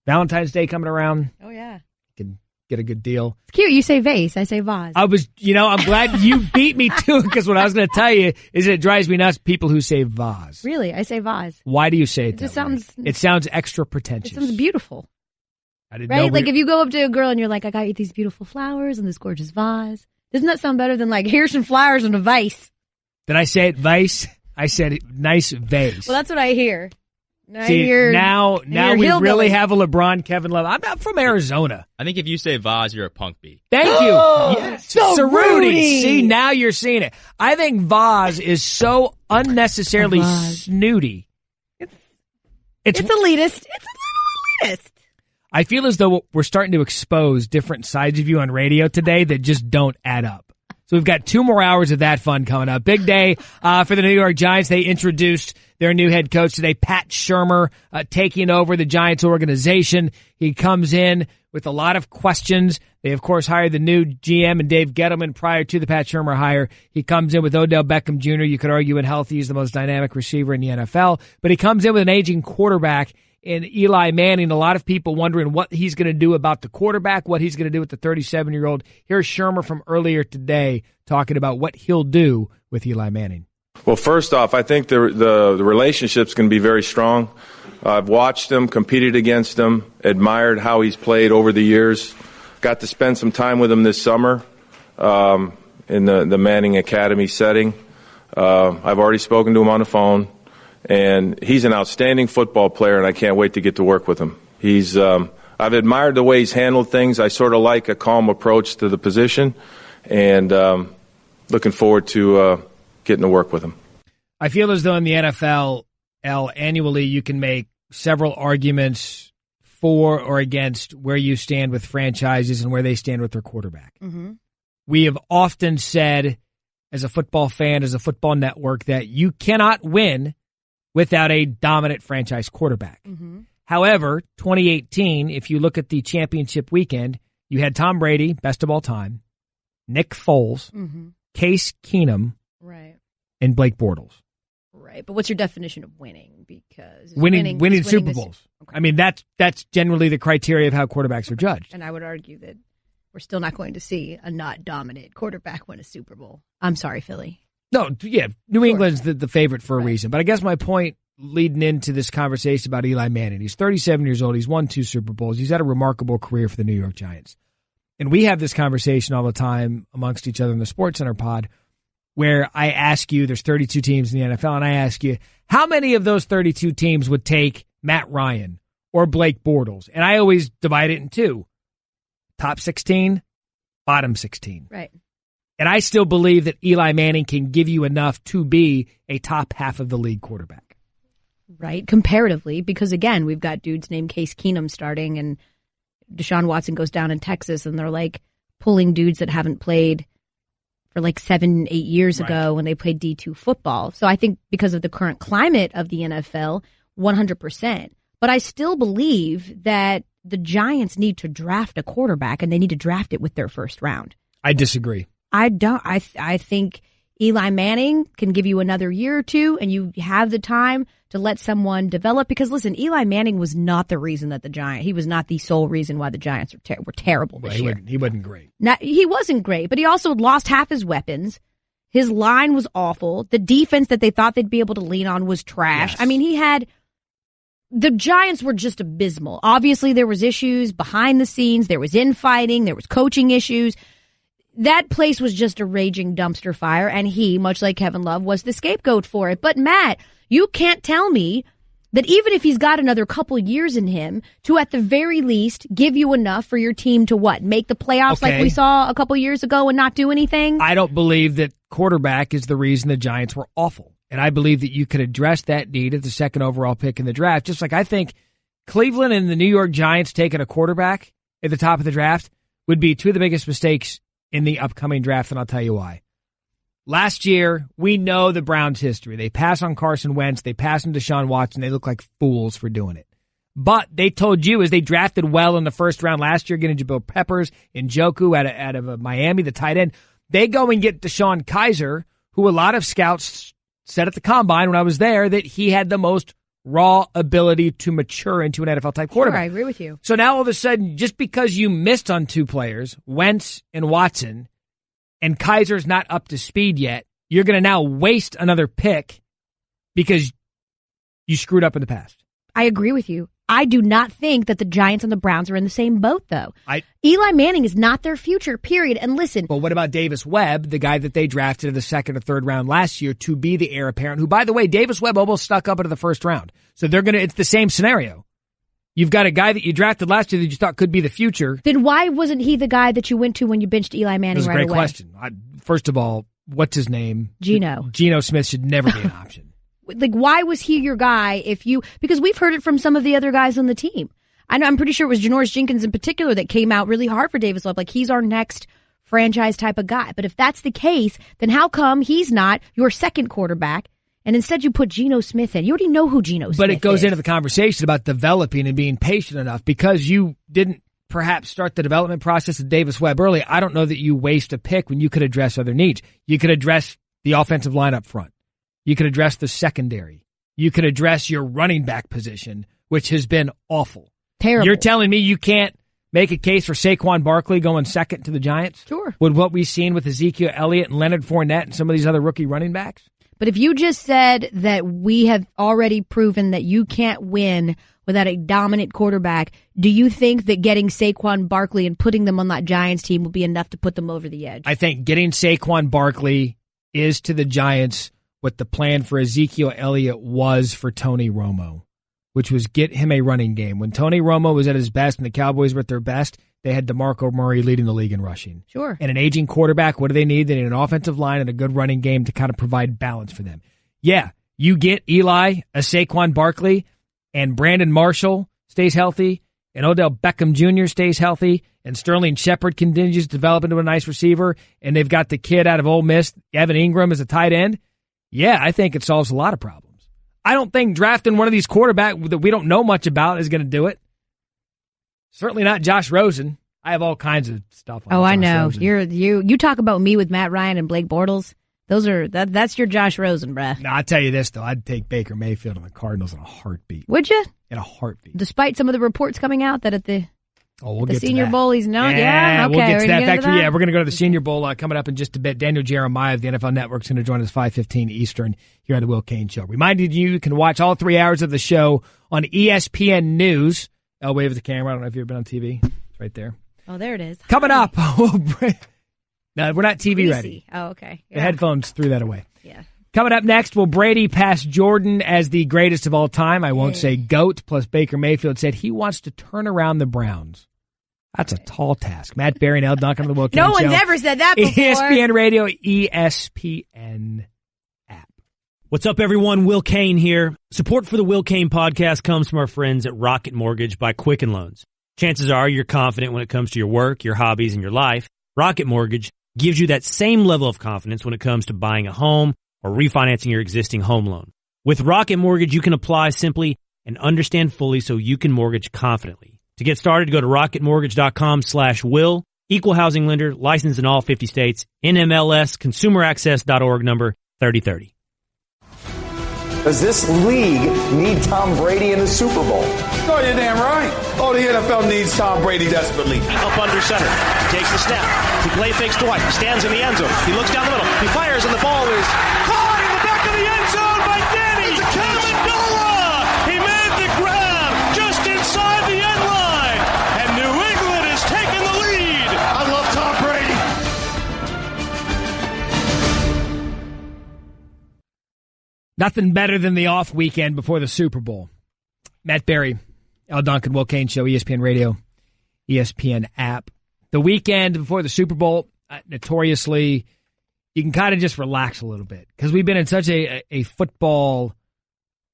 Valentine's Day coming around. Oh, yeah. You can get a good deal. It's cute. You say vase. I say vase. I'm glad you beat me to it, because what I was going to tell you is it drives me nuts, people who say vase. Really? I say vase. Why do you say it just that way? It sounds extra pretentious. It sounds beautiful. I didn't right? know Like if you go up to a girl and you're like, I got you these beautiful flowers and this gorgeous vase. Doesn't that sound better than like, here's some flowers in a vase? Did I say it vase? I said it, nice vase. Well, that's what I hear. Now we really have a LeBron, Kevin Love. I'm not from Arizona. I think if you say vase, you're a punk bee. Thank you. Yes. So Cerruti. See, now you're seeing it. I think vase is so unnecessarily snooty. It's elitist. It's a little elitist. I feel as though we're starting to expose different sides of you on radio today that just don't add up. So we've got 2 more hours of that fun coming up. Big day for the New York Giants. They introduced their new head coach today, Pat Shurmur, taking over the Giants organization. He comes in with a lot of questions. They, of course, hired the new GM and Dave Gettleman prior to the Pat Shurmur hire. He comes in with Odell Beckham Jr. You could argue in health, he's the most dynamic receiver in the NFL. But he comes in with an aging quarterback in Eli Manning. A lot of people wondering what he's going to do about the quarterback, what he's going to do with the 37-year-old. Here's Shurmur from earlier today talking about what he'll do with Eli Manning. Well, first off, I think the relationship's going to be very strong. I've watched him, competed against him, admired how he's played over the years. Got to spend some time with him this summer in the Manning Academy setting. I've already spoken to him on the phone. And he's an outstanding football player, and I can't wait to get to work with him. I've admired the way he's handled things. I sort of like a calm approach to the position, and looking forward to getting to work with him. I feel as though in the NFL, annually you can make several arguments for or against where you stand with franchises and where they stand with their quarterback. Mm-hmm. We have often said, as a football fan, as a football network, that you cannot win without a dominant franchise quarterback. Mm-hmm. However, 2018, if you look at the championship weekend, you had Tom Brady, best of all time, Nick Foles, mm-hmm. Case Keenum, right, and Blake Bortles. Right, but what's your definition of winning? Because winning Super Bowls. Okay. I mean, that's generally the criteria of how quarterbacks are judged. And I would argue that we're still not going to see a not dominant quarterback win a Super Bowl. I'm sorry, Philly. No, yeah, New England's the favorite for a reason. But I guess my point leading into this conversation about Eli Manning, he's 37 years old. He's won 2 Super Bowls. He's had a remarkable career for the New York Giants. And we have this conversation all the time amongst each other in the SportsCenter pod where I ask you, there's 32 teams in the NFL, and I ask you, how many of those 32 teams would take Matt Ryan or Blake Bortles? And I always divide it in 2. Top 16, bottom 16. Right. And I still believe that Eli Manning can give you enough to be a top half of the league quarterback. Right, comparatively, because again, we've got dudes named Case Keenum starting, and Deshaun Watson goes down in Texas, and they're like pulling dudes that haven't played for like 7-8 years ago when they played D2 football. So I think because of the current climate of the NFL, 100%. But I still believe that the Giants need to draft a quarterback, and they need to draft it with their first round. I disagree. I don't. I think Eli Manning can give you another year or two, and you have the time to let someone develop. Because listen, Eli Manning was not the reason that he was not the sole reason why the Giants were terrible this year. He wasn't great. He wasn't great, but he also lost half his weapons. His line was awful. The defense that they thought they'd be able to lean on was trash. Yes. I mean, the Giants were just abysmal. Obviously, there was issues behind the scenes. There was infighting. There was coaching issues. That place was just a raging dumpster fire, and he, much like Kevin Love, was the scapegoat for it. But, Matt, you can't tell me that even if he's got another couple years in him, to at the very least give you enough for your team to what? Make the playoffs like we saw a couple years ago and not do anything? I don't believe that quarterback is the reason the Giants were awful. And I believe that you could address that need at the second overall pick in the draft. Just like I think Cleveland and the New York Giants taking a quarterback at the top of the draft would be 2 of the biggest mistakes in the upcoming draft, and I'll tell you why. Last year, we know the Browns' history. They pass on Carson Wentz. They pass on Deshaun Watson. They look like fools for doing it. But they told you as they drafted well in the first round last year, getting Jabril Peppers and Njoku out of Miami, the tight end. They go and get Deshaun Kaiser, who a lot of scouts said at the Combine when I was there that he had the most raw ability to mature into an NFL-type quarterback. Sure, I agree with you. So now all of a sudden, just because you missed on two players, Wentz and Watson, and Kaiser's not up to speed yet, you're going to now waste another pick because you screwed up in the past. I agree with you. I do not think that the Giants and the Browns are in the same boat, though. Eli Manning is not their future, period. And listen. But what about Davis Webb, the guy that they drafted in the second or third round last year to be the heir apparent, who, by the way, Davis Webb almost stuck up into the first round. So it's the same scenario. You've got a guy that you drafted last year that you thought could be the future. Then why wasn't he the guy that you went to when you benched Eli Manning right away? That's a great question. First of all, what's his name? Geno. Geno Smith should never be an option. Like, why was he your guy because we've heard it from some of the other guys on the team. I'm pretty sure it was Janoris Jenkins in particular that came out really hard for Davis Webb. Like, he's our next franchise type of guy. But if that's the case, then how come he's not your second quarterback and instead you put Geno Smith in? You already know who Geno Smith is. But it goes into the conversation about developing and being patient enough because you didn't perhaps start the development process of Davis Webb early. I don't know that you waste a pick when you could address other needs. You could address the offensive line up front. You could address the secondary. You could address your running back position, which has been awful. Terrible. You're telling me you can't make a case for Saquon Barkley going second to the Giants? Sure. With what we've seen with Ezekiel Elliott and Leonard Fournette and some of these other rookie running backs? But if you just said that we have already proven that you can't win without a dominant quarterback, do you think that getting Saquon Barkley and putting them on that Giants team will be enough to put them over the edge? I think getting Saquon Barkley is to the Giants what the plan for Ezekiel Elliott was for Tony Romo, which was get him a running game. When Tony Romo was at his best and the Cowboys were at their best, they had DeMarco Murray leading the league in rushing. Sure. And an aging quarterback, what do they need? They need an offensive line and a good running game to kind of provide balance for them. Yeah, you get Eli, a Saquon Barkley, and Brandon Marshall stays healthy, and Odell Beckham Jr. stays healthy, and Sterling Shepard continues to develop into a nice receiver, and they've got the kid out of Ole Miss, Evan Ingram, as a tight end. Yeah, I think it solves a lot of problems. I don't think drafting one of these quarterbacks that we don't know much about is going to do it. Certainly not Josh Rosen. I have all kinds of stuff on Josh I know. Rosen. You talk about me with Matt Ryan and Blake Bortles. That's your Josh Rosen, bruh. Now, I'll tell you this, though. I'd take Baker Mayfield and the Cardinals in a heartbeat. Would you? In a heartbeat. Despite some of the reports coming out that at the we'll the get Senior to Bowl, he's known. Yeah, okay. We'll get to that. Get into that? Yeah, we're going to go to the Senior Bowl coming up in just a bit. Daniel Jeremiah of the NFL Network is going to join us 5:15 Eastern here on the Will Cain Show. Reminded you can watch all 3 hours of the show on ESPN News. I'll wave at the camera. I don't know if you've been on TV. It's right there. Oh, there it is. Coming up. No, we're not TV ready. Oh, okay. Yeah. The headphones threw that away. Yeah. Coming up next, will Brady pass Jordan as the greatest of all time? I won't say GOAT. Plus, Baker Mayfield said he wants to turn around the Browns. That's a tall task. Matt Barrie and Elle Duncan on the Will Cain Show. No one's ever said that before. ESPN Radio, ESPN app. What's up, everyone? Will Cain here. Support for the Will Cain podcast comes from our friends at Rocket Mortgage by Quicken Loans. Chances are you're confident when it comes to your work, your hobbies, and your life. Rocket Mortgage gives you that same level of confidence when it comes to buying a home or refinancing your existing home loan. With Rocket Mortgage, you can apply simply and understand fully so you can mortgage confidently. To get started, go to rocketmortgage.com/will. Equal housing lender, licensed in all 50 states. NMLS, consumeraccess.org, number 3030. Does this league need Tom Brady in the Super Bowl? No, you're damn right. Oh, the NFL needs Tom Brady desperately. Up under center. Takes the snap. He play fakes Dwight. Stands in the end zone. He looks down the middle. He fires, and the ball is caught in the back of the end zone by Danny Amendola. He made the grab just inside the end line. And New England is taking the lead. I love Tom Brady. Nothing better than the off weekend before the Super Bowl. Matt Barrie, Elle Duncan, Will Cain Show, ESPN Radio, ESPN app. The weekend before the Super Bowl, notoriously, you can kind of just relax a little bit because we've been in such a football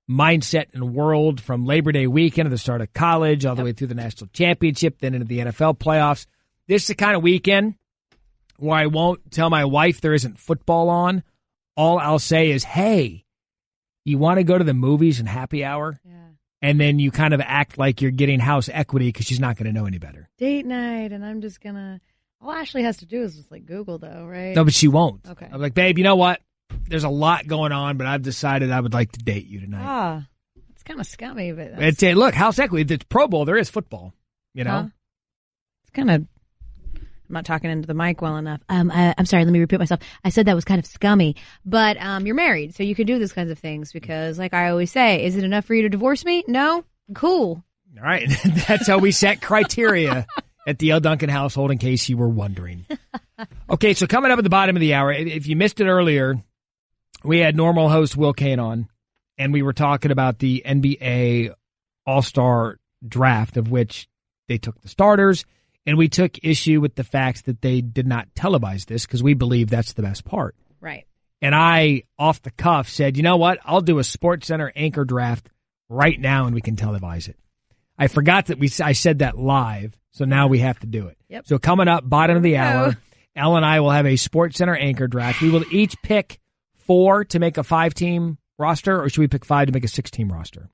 mindset and world from Labor Day weekend to the start of college all the way through the national championship, then into the NFL playoffs. This is the kind of weekend where I won't tell my wife there isn't football on. All I'll say is, hey, you want to go to the movies and happy hour? Yeah. And then you kind of act like you're getting house equity because she's not going to know any better. Date night, and I'm just going to... All Ashley has to do is just like Google, though, right? No, but she won't. Okay. I'm like, babe, you know what? There's a lot going on, but I've decided I would like to date you tonight. Ah, it's kind of scummy, but look, house equity. It's Pro Bowl. There is football, you know? Huh? It's kind of... I'm not talking into the mic well enough. I'm sorry, let me repeat myself. I said that was kind of scummy. But you're married, so you can do these kinds of things because, like I always say, is it enough for you to divorce me? No? Cool. All right. That's how we set criteria at the Elle Duncan household, in case you were wondering. Okay, so coming up at the bottom of the hour, if you missed it earlier, we had normal host Will Cain on, and we were talking about the NBA All-Star Draft, of which they took the starters. And we took issue with the fact that they did not televise this because we believe that's the best part. Right. And I, off the cuff, said, you know what? I'll do a SportsCenter anchor draft right now and we can televise it. I forgot that I said that live, so now we have to do it. Yep. So coming up, bottom of the hour, Elle and I will have a SportsCenter anchor draft. We will each pick 4 to make a 5-team roster, or should we pick 5 to make a 6-team roster?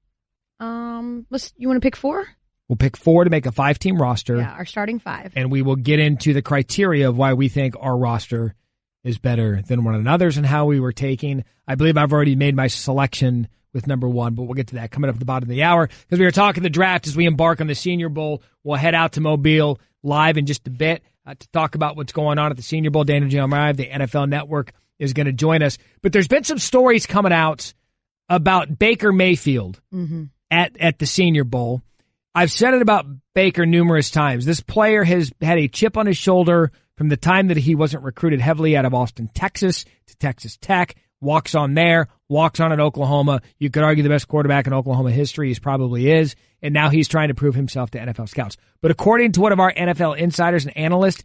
You want to pick 4? We'll pick 4 to make a 5-team roster. Yeah, our starting 5. And we will get into the criteria of why we think our roster is better than one another's and how we were taking. I believe I've already made my selection with number 1, but we'll get to that coming up at the bottom of the hour because we were talking the draft as we embark on the Senior Bowl. We'll head out to Mobile live in just a bit to talk about what's going on at the Senior Bowl. Daniel Jeremiah, the NFL Network, is going to join us. But there's been some stories coming out about Baker Mayfield at the Senior Bowl. I've said it about Baker numerous times. This player has had a chip on his shoulder from the time that he wasn't recruited heavily out of Austin, Texas, to Texas Tech, walks on there, walks on at Oklahoma. You could argue the best quarterback in Oklahoma history. He probably is. And now he's trying to prove himself to NFL scouts. But according to one of our NFL insiders and analysts,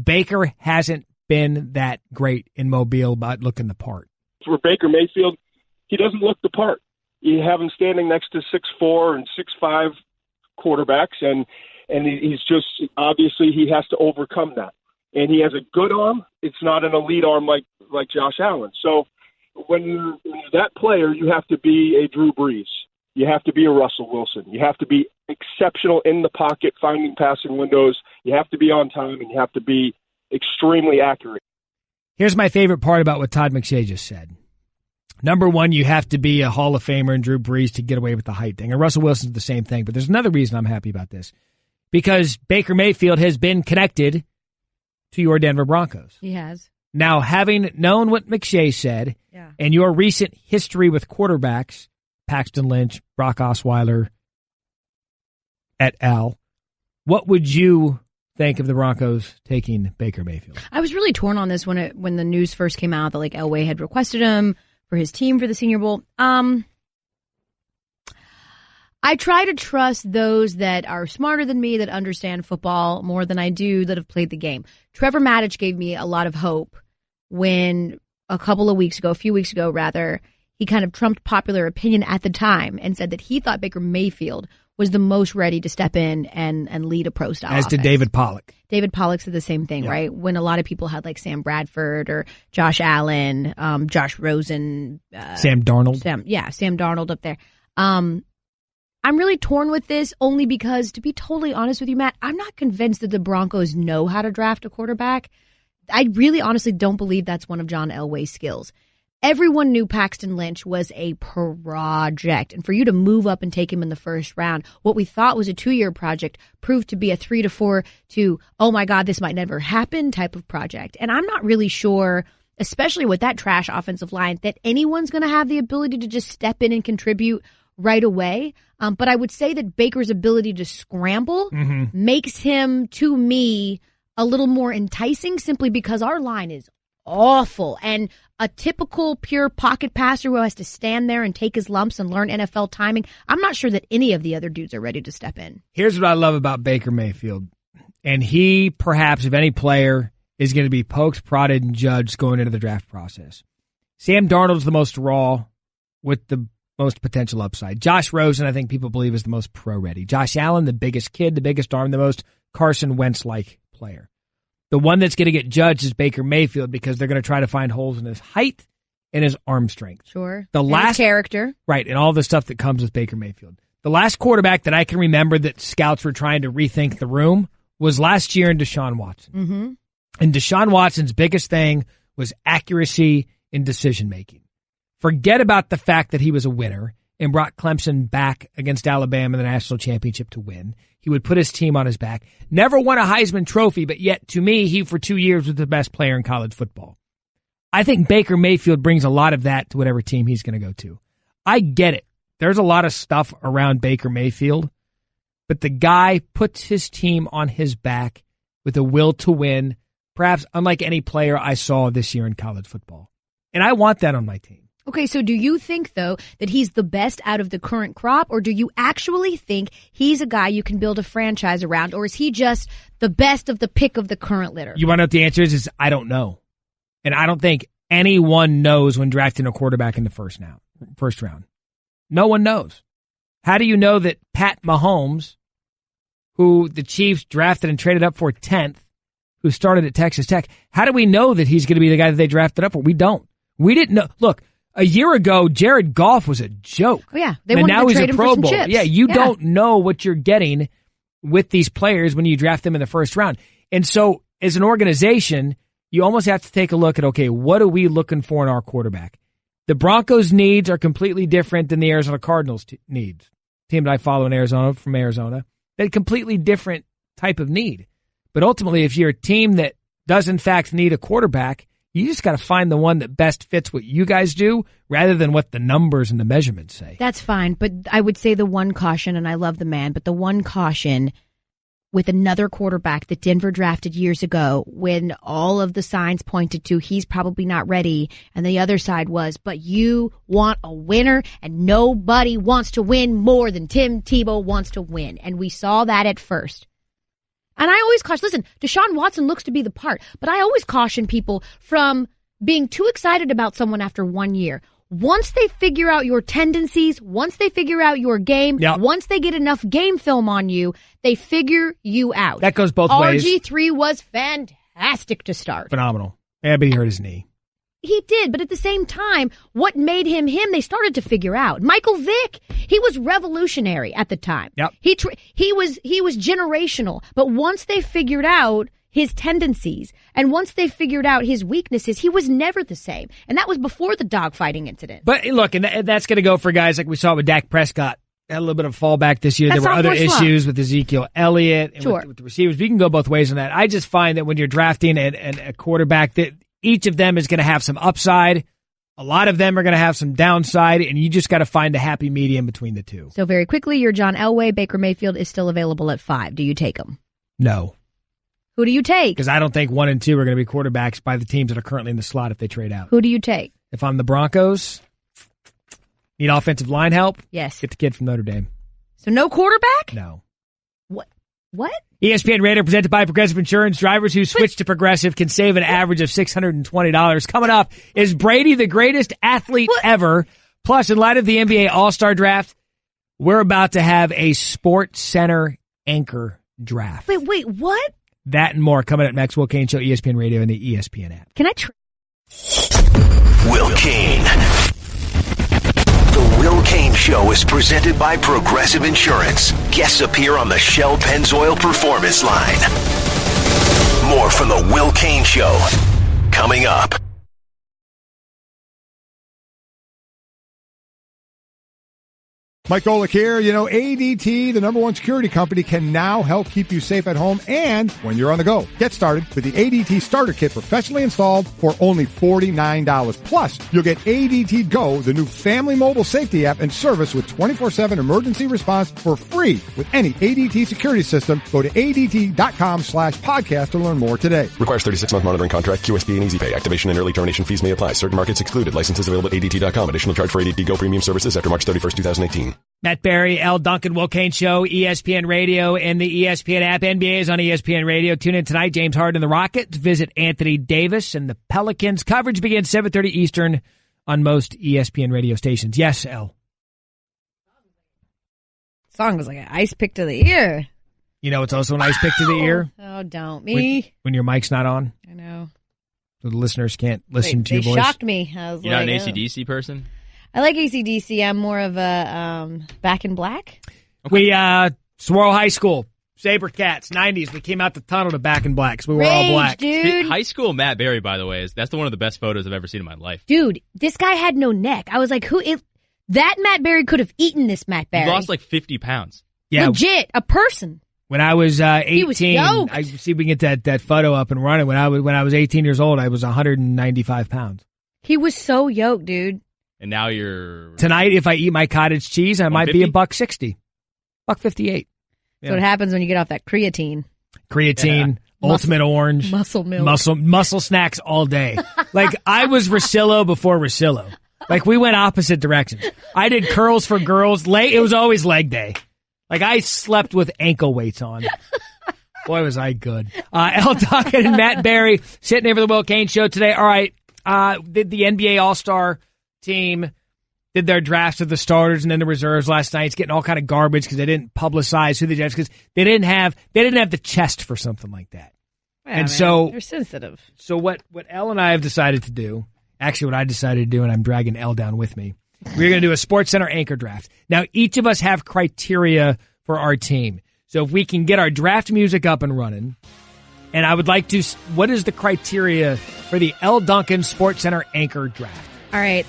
Baker hasn't been that great in Mobile about looking the part. For Baker Mayfield, he doesn't look the part. You have him standing next to 6'4" and 6'5" quarterbacks, and he's just, obviously he has to overcome that. And he has a good arm. It's not an elite arm like Josh Allen. So when you're that player, you have to be a Drew Brees. You have to be a Russell Wilson. You have to be exceptional in the pocket, finding passing windows. You have to be on time, and you have to be extremely accurate. Here's my favorite part about what Todd McShay just said. Number 1, you have to be a Hall of Famer and Drew Brees to get away with the height thing. And Russell Wilson's the same thing. But there's another reason I'm happy about this. Because Baker Mayfield has been connected to your Denver Broncos. He has. Now, having known what McShay said and your recent history with quarterbacks, Paxton Lynch, Brock Osweiler, et al., what would you think of the Broncos taking Baker Mayfield? I was really torn on this when the news first came out that like Elway had requested him for his team for the Senior Bowl. I try to trust those that are smarter than me, that understand football more than I do, that have played the game. Trevor Maddich gave me a lot of hope when a few weeks ago, he kind of trumped popular opinion at the time and said that he thought Baker Mayfield was the most ready to step in and lead a pro-style As offense. did David Pollock. David Pollock said the same thing, right? When a lot of people had like Sam Bradford or Josh Allen, Josh Rosen. Sam Darnold. Sam Darnold up there. I'm really torn with this only because, to be totally honest with you, Matt, I'm not convinced that the Broncos know how to draft a quarterback. I really honestly don't believe that's one of John Elway's skills. Everyone knew Paxton Lynch was a project. And for you to move up and take him in the first round, what we thought was a 2-year project proved to be a 3 to 4 to, oh my God, this might never happen type of project. And I'm not really sure, especially with that trash offensive line, that anyone's going to have the ability to just step in and contribute right away. But I would say that Baker's ability to scramble makes him, to me, a little more enticing simply because our line is awful. And a typical pure pocket passer who has to stand there and take his lumps and learn NFL timing, I'm not sure that any of the other dudes are ready to step in. Here's what I love about Baker Mayfield. And he, perhaps, if any player, is going to be poked, prodded, and judged going into the draft process. Sam Darnold's the most raw with the most potential upside. Josh Rosen, I think people believe, is the most pro-ready. Josh Allen, the biggest kid, the biggest arm, the most Carson Wentz-like player. The one that's going to get judged is Baker Mayfield because they're going to try to find holes in his height and his arm strength. Sure. The and last his character. Right, and all the stuff that comes with Baker Mayfield. The last quarterback that I can remember that scouts were trying to rethink the room was last year in Deshaun Watson. Mm-hmm. And Deshaun Watson's biggest thing was accuracy in decision-making. Forget about the fact that he was a winner and brought Clemson back against Alabama in the national championship to win. He would put his team on his back. Never won a Heisman Trophy, but yet, to me, he for 2 years was the best player in college football. I think Baker Mayfield brings a lot of that to whatever team he's going to go to. I get it. There's a lot of stuff around Baker Mayfield, but the guy puts his team on his back with a will to win, perhaps unlike any player I saw this year in college football. And I want that on my team. Okay, so do you think, though, that he's the best out of the current crop, or do you actually think he's a guy you can build a franchise around, or is he just the best of the pick of the current litter? You want to know what the answer is? I don't know. And I don't think anyone knows when drafting a quarterback in the first round. No one knows. How do you know that Pat Mahomes, who the Chiefs drafted and traded up for 10th, who started at Texas Tech, how do we know that he's going to be the guy that they drafted up for? We don't. We didn't know. Look, a year ago, Jared Goff was a joke. Oh, yeah. They wanted to trade him for some chips. Yeah, you don't know what you're getting with these players when you draft them in the first round. And so, as an organization, you almost have to take a look at, okay, what are we looking for in our quarterback? The Broncos' needs are completely different than the Arizona Cardinals' needs. Team that I follow in Arizona, from Arizona. They're a completely different type of need. But ultimately, if you're a team that does in fact need a quarterback, you just got to find the one that best fits what you guys do rather than what the numbers and the measurements say. That's fine, but I would say the one caution, and I love the man, but the one caution with another quarterback that Denver drafted years ago when all of the signs pointed to he's probably not ready, and the other side was, but you want a winner, and nobody wants to win more than Tim Tebow wants to win. And we saw that at first. And I always caution, listen, Deshaun Watson looks to be the part, but I always caution people from being too excited about someone after 1 year. Once they figure out your tendencies, once they figure out your game, once they get enough game film on you, they figure you out. That goes both ways. RG3 was fantastic to start. Phenomenal. Yeah, but he hurt his knee. He did, but at the same time, what made him, they started to figure out. Michael Vick, he was revolutionary at the time. Yep. He was generational, but once they figured out his tendencies, and once they figured out his weaknesses, he was never the same. And that was before the dogfighting incident. But look, and that's going to go for guys like we saw with Dak Prescott. Had a little bit of fallback this year. There were other issues with Ezekiel Elliott and with the receivers. We can go both ways on that. I just find that when you're drafting a quarterback, that each of them is going to have some upside. A lot of them are going to have some downside, and you just got to find a happy medium between the two. So very quickly, you're John Elway. Baker Mayfield is still available at 5. Do you take him? No. Who do you take? Because I don't think 1 and 2 are going to be quarterbacks by the teams that are currently in the slot if they trade out. Who do you take? If I'm the Broncos, need offensive line help? Yes. Get the kid from Notre Dame. So no quarterback? No. What? ESPN Radio presented by Progressive Insurance. Drivers who switch to Progressive can save an average of $620. Coming up, is Brady the greatest athlete ever? Plus, in light of the NBA All-Star Draft, we're about to have a Sports Center anchor draft. Wait, what? That and more coming up next. Will Cain Show, ESPN Radio, and the ESPN app. Can I Will Cain. The Will Cain Show is presented by Progressive Insurance. Guests appear on the Shell Pennzoil Performance Line. More from the Will Cain Show coming up. Mike Golick here. You know, ADT, the #1 security company, can now help keep you safe at home and when you're on the go. Get started with the ADT Starter Kit professionally installed for only $49. Plus, you'll get ADT Go, the new family mobile safety app and service with 24/7 emergency response for free with any ADT security system. Go to ADT.com/podcast to learn more today. Requires 36-month monitoring contract, QSP and Easy Pay. Activation and early termination fees may apply. Certain markets excluded. Licenses available at ADT.com. Additional charge for ADT Go premium services after March 31st, 2018. Matt Barrie, Elle Duncan, Will Cain Show, ESPN Radio, and the ESPN app. NBA is on ESPN Radio. Tune in tonight. James Harden and the Rockets visit Anthony Davis and the Pelicans. Coverage begins 7:30 Eastern on most ESPN radio stations. Yes, Elle. Song was like an ice pick to the ear. You know, it's also a nice pick to the ear. Oh, don't. Me? When your mic's not on. I know. So the listeners can't listen to your voice. They shocked me. I was You're not an AC/DC person? I like AC/DC. I'm more of a Back in Black. Okay. We, Saguaro High School, Sabercats, 90s. We came out the tunnel to Back in Black, so we were all black. Dude. High school Matt Barrie, by the way, that's one of the best photos I've ever seen in my life. Dude, this guy had no neck. I was like, that Matt Barrie could have eaten this Matt Barrie. He lost like 50 pounds. Yeah. Legit, a person. When I was 18, he was yoked. I see if we can get that photo up and running. When I was 18 years old, I was 195 pounds. He was so yoked, dude. And now you're... Tonight, if I eat my cottage cheese, I might be $160. $158. So what happens when you get off that creatine. Creatine, Ultimate Orange. Muscle milk. Muscle snacks all day. Like, I was Rosillo before Rosillo. Like, we went opposite directions. I did curls for girls. It was always leg day. Like, I slept with ankle weights on. Boy, was I good. Elle Duncan and Matt Barrie sitting there for the Will Cain Show today. All right, did the NBA All-Star team did their drafts of the starters and then the reserves last night. It's getting all kind of garbage because they didn't publicize who they drafted because they didn't have the chest for something like that. Yeah, and so they're sensitive. So what Elle and I have decided to do, actually what I decided to do, and I'm dragging Elle down with me, we're going to do a SportsCenter anchor draft. Now, each of us have criteria for our team. So if we can get our draft music up and running, and I would like to, what is the criteria for the Elle Duncan SportsCenter anchor draft? All right.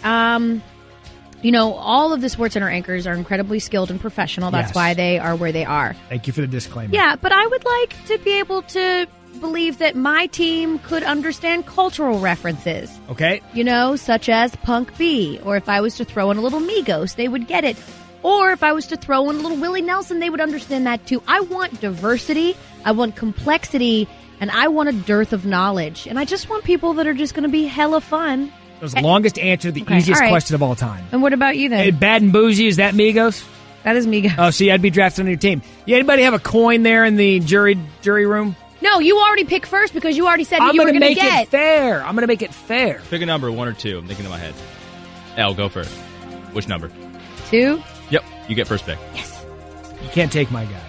You know, all of the SportsCenter anchors are incredibly skilled and professional. That's why they are where they are. Thank you for the disclaimer. Yeah, but I would like to be able to believe that my team could understand cultural references. Okay. You know, such as Punk B, or if I was to throw in a little Migos, they would get it. Or if I was to throw in a little Willie Nelson, they would understand that too. I want diversity, I want complexity, and I want a dearth of knowledge. And I just want people that are just going to be hella fun. That was the longest answer, the easiest question of all time. And what about you then? Hey, Bad and Bougie, is that Migos? That is Migos. Oh, see, I'd be drafted on your team. Yeah, anybody have a coin there in the jury room? No, you already picked first because you already said who you were going to get. I'm going to make it fair. I'm going to make it fair. Pick a number, 1 or 2. I'm thinking in my head. Elle, go first. Which number? 2? Yep, you get first pick. Yes. You can't take my guy.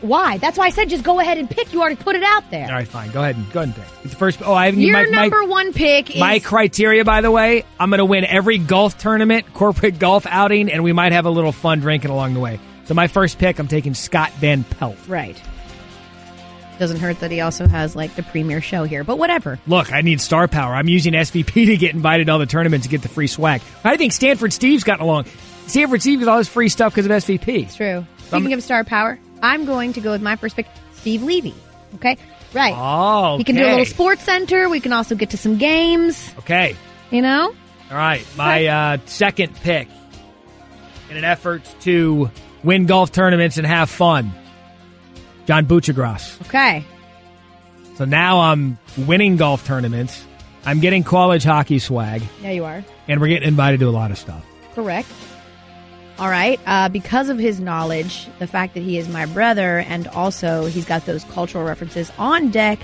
Why? That's why I said just go ahead and pick. You already put it out there. All right, fine. Go ahead and pick. It's the first. Oh, I haven't. Your number one pick is my criteria. By the way, I'm going to win every golf tournament, corporate golf outing, and we might have a little fun drinking along the way. So my first pick, I'm taking Scott Van Pelt. Right. Doesn't hurt that he also has like the premier show here, but whatever. Look, I need star power. I'm using SVP to get invited to all the tournaments to get the free swag. I think Stanford Steve's gotten along. Stanford Steve gets all his free stuff because of SVP. It's true. Speaking of star power, I'm going to go with my first pick, Steve Levy. Okay? Right. Oh, okay. He can do a little sports center. We can also get to some games. Okay. You know? All right. My second pick in an effort to win golf tournaments and have fun, John Buchagras. Okay. So now I'm winning golf tournaments. I'm getting college hockey swag. Yeah, you are. And we're getting invited to a lot of stuff. Correct. All right. Because of his knowledge, the fact that he is my brother, and also he's got those cultural references on deck,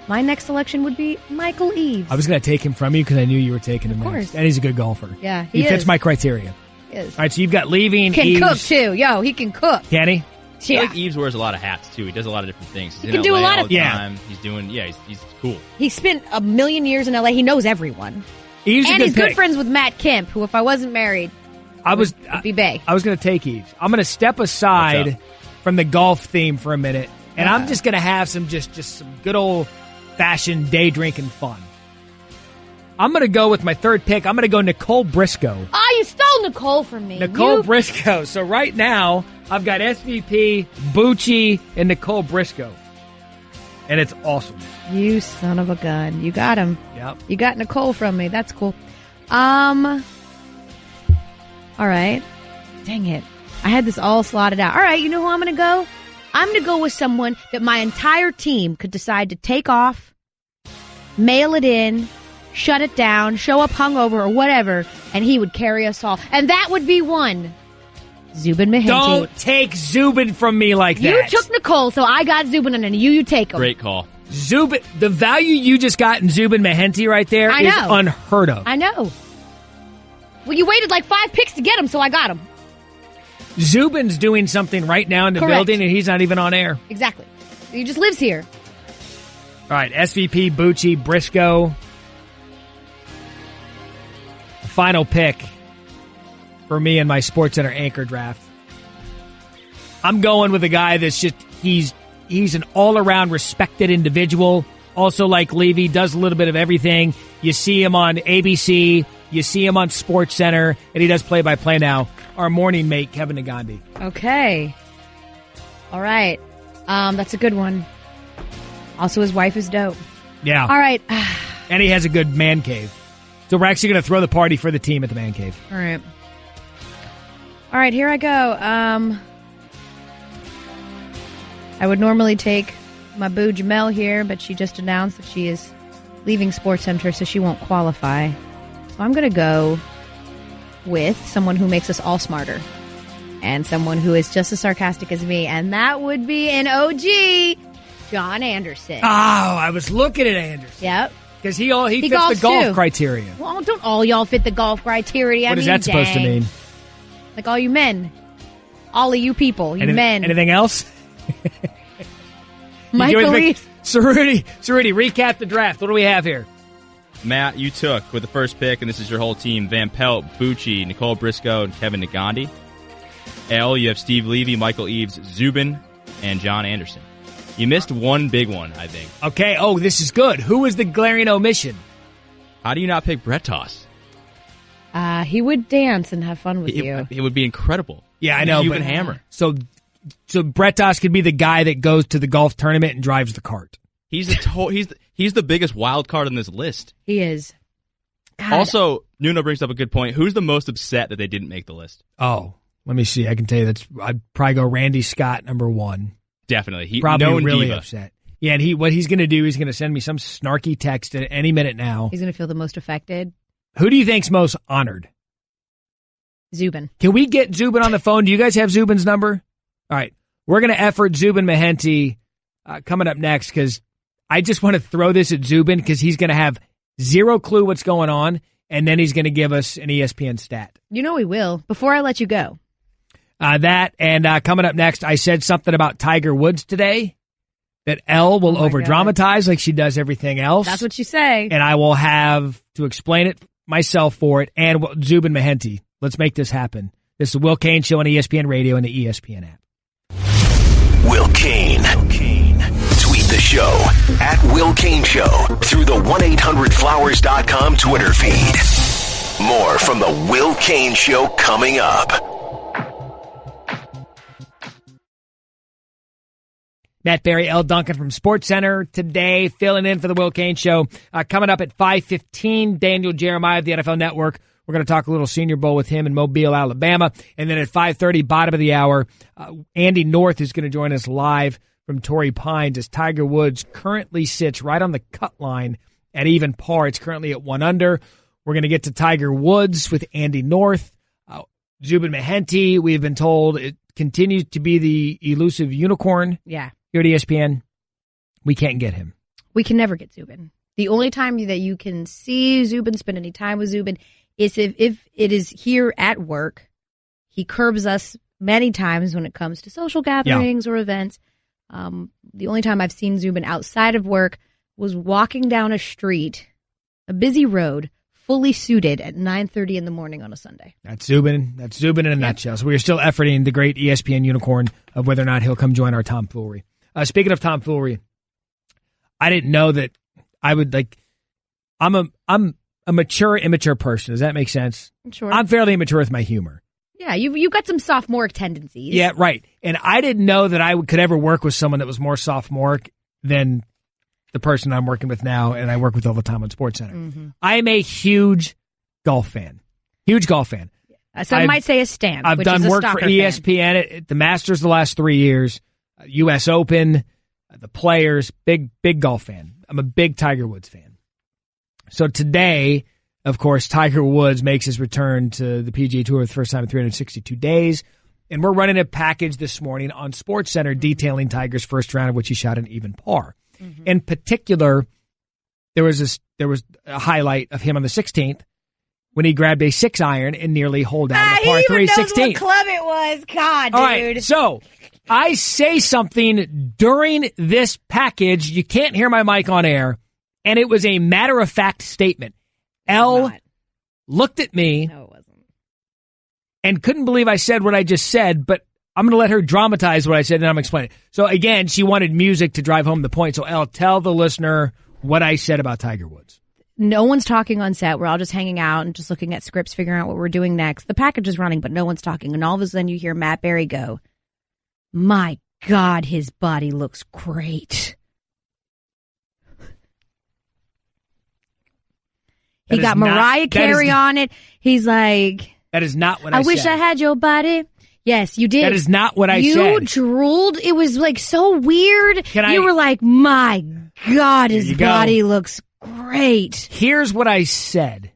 my next selection would be Michael Eaves. I was going to take him from you because I knew you were taking him of course. next. And he's a good golfer. Yeah, he fits my criteria. He is. All right, so you've got Levy and Eaves. He can cook, too. Yo, he can cook. Can he? I feel like Eaves wears a lot of hats, too. He does a lot of different things. He's he can do a lot of time. He's doing, he's cool. He spent a million years in L.A. He knows everyone. Eaves and he's pick. good friends with Matt Kemp, who, if I wasn't married, would be bae. I was going to take Eaves. I'm going to step aside from the golf theme for a minute, and I'm just going to have some just some good old-fashioned day drinking fun. I'm going to go with my third pick. I'm going to go Nicole Briscoe. Oh, you stole Nicole from me. Nicole Briscoe. So right now, I've got SVP, Bucci, and Nicole Briscoe. And it's awesome. You son of a gun. You got him. Yep. You got Nicole from me. That's cool. All right. Dang it. I had this all slotted out. All right, you know who I'm going to go? I'm going to go with someone that my entire team could decide to take off, mail it in, shut it down, show up hungover or whatever, and he would carry us all. And that would be one. Zubin Mehenti. Don't take Zubin from me like that. You took Nicole, so I got Zubin, and then you take him. Great call. Zubin, the value you just got in Zubin Mehenti right there is unheard of. I know. Well, you waited like 5 picks to get him, so I got him. Zubin's doing something right now in the building, and he's not even on air. Exactly. He just lives here. All right, SVP, Bucci, Briscoe. Final pick for me in my SportsCenter anchor draft. I'm going with a guy that's just, he's an all-around respected individual. Also like Levy, does a little bit of everything. You see him on ABC, you see him on SportsCenter, and he does play-by-play now. Our morning mate, Kevin Nagandi. Okay. All right. That's a good one. Also, his wife is dope. Yeah. All right. And he has a good man cave. So we're actually going to throw the party for the team at the man cave. All right. All right, here I go. I would normally take my boo Jamel here, but she just announced that she is leaving SportsCenter, so she won't qualify. So I'm going to go with someone who makes us all smarter and someone who is just as sarcastic as me, and that would be an OG, John Anderson. Oh, I was looking at Anderson. Yep. Because he fits the golf too. criteria. Well, don't all y'all fit the golf criteria? What is that supposed to mean? Like all you men. All of you people. You men. Anything else? Michael Leafs. Cerruti, recap the draft. What do we have here? Matt, you took with the first pick, and this is your whole team, Van Pelt, Bucci, Nicole Briscoe, and Kevin Nagandi. L, you have Steve Levy, Michael Eaves, Zubin, and John Anderson. You missed one big one, I think. Okay, this is good. Who was the glaring omission? How do you not pick Brett Toss? He would dance and have fun with you. It would be incredible. Yeah, I know. You and Hammer. So Brett Toss could be the guy that goes to the golf tournament and drives the cart. He's the biggest wild card on this list. He is. God. Also, Nuno brings up a good point. Who's the most upset that they didn't make the list? Oh, let me see. I can tell you I'd probably go Randy Scott, number one. Definitely. He probably really diva. upset. Yeah, and what he's going to do, he's going to send me some snarky text at any minute now. He's going to feel the most affected. Who do you think's most honored? Zubin. Can we get Zubin on the phone? Do you guys have Zubin's number? All right. We're going to effort Zubin Mahenti coming up next because I just want to throw this at Zubin because he's going to have zero clue what's going on, and then he's going to give us an ESPN stat. You know he will. Before I let you go. That and coming up next, I said something about Tiger Woods today that Elle will over-dramatize like she does everything else. That's what you say. And I will have to explain it myself for it and Zubin Mahenti. Let's make this happen. This is the Will Cain Show on ESPN Radio and the ESPN app. Will Cain. Tweet the show at Will Cain Show through the 1-800-Flowers.com Twitter feed. More from the Will Cain Show coming up. Matt Barrie, Elle Duncan from SportsCenter today, filling in for the Will Cain Show. Coming up at 5:15, Daniel Jeremiah of the NFL Network. We're going to talk a little Senior Bowl with him in Mobile, Alabama. And then at 5:30, bottom of the hour, Andy North is going to join us live from Torrey Pines as Tiger Woods currently sits right on the cut line at even par. It's currently at 1 under. We're going to get to Tiger Woods with Andy North. Zubin Mahenti, we've been told, it continues to be the elusive unicorn. Yeah. Here at ESPN, we can't get him. We can never get Zubin. The only time that you can see Zubin, spend any time with Zubin, is if it is here at work. He curbs us many times when it comes to social gatherings or events. The only time I've seen Zubin outside of work was walking down a street, a busy road, fully suited at 9:30 in the morning on a Sunday. That's Zubin. That's Zubin in a nutshell. So we are still efforting the great ESPN unicorn of whether or not he'll come join our tomfoolery. Speaking of tomfoolery, I didn't know that I would I'm a mature, immature person. Does that make sense? Sure. I'm fairly immature with my humor. Yeah, you've got some sophomoric tendencies. Yeah, right. And I didn't know that I could ever work with someone that was more sophomoric than the person I'm working with now, and I work with all the time on SportsCenter. Mm-hmm. I am a huge golf fan. Huge golf fan. Some might say a stan. I've which done is a work for stalker ESPN at the Masters the last 3 years, U.S. Open, the Players, big golf fan. I'm a big Tiger Woods fan. So today, of course, Tiger Woods makes his return to the PGA Tour for the first time in 362 days. And we're running a package this morning on SportsCenter detailing Tiger's first round, of which he shot an even par. Mm-hmm. In particular, there was a highlight of him on the 16th when he grabbed a 6-iron and nearly holed down the par 3 16th. What club it was. God, dude. All right, so I say something during this package. You can't hear my mic on air. And it was a matter-of-fact statement. Elle looked at me. No, it wasn't. And couldn't believe I said what I just said, but I'm going to let her dramatize what I said, and I'm explaining it. So, again, she wanted music to drive home the point. So, Elle, tell the listener what I said about Tiger Woods. No one's talking on set. We're all just hanging out and just looking at scripts, figuring out what we're doing next. The package is running, but no one's talking. And all of a sudden you hear Matt Barrie go, "My God, his body looks great." He got Mariah Carey on it. He's like, that is not what I said. I wish I had your body. Yes, you did. That is not what I said. You drooled. It was like so weird. You were like, "My God, his body looks great." Here's what I said.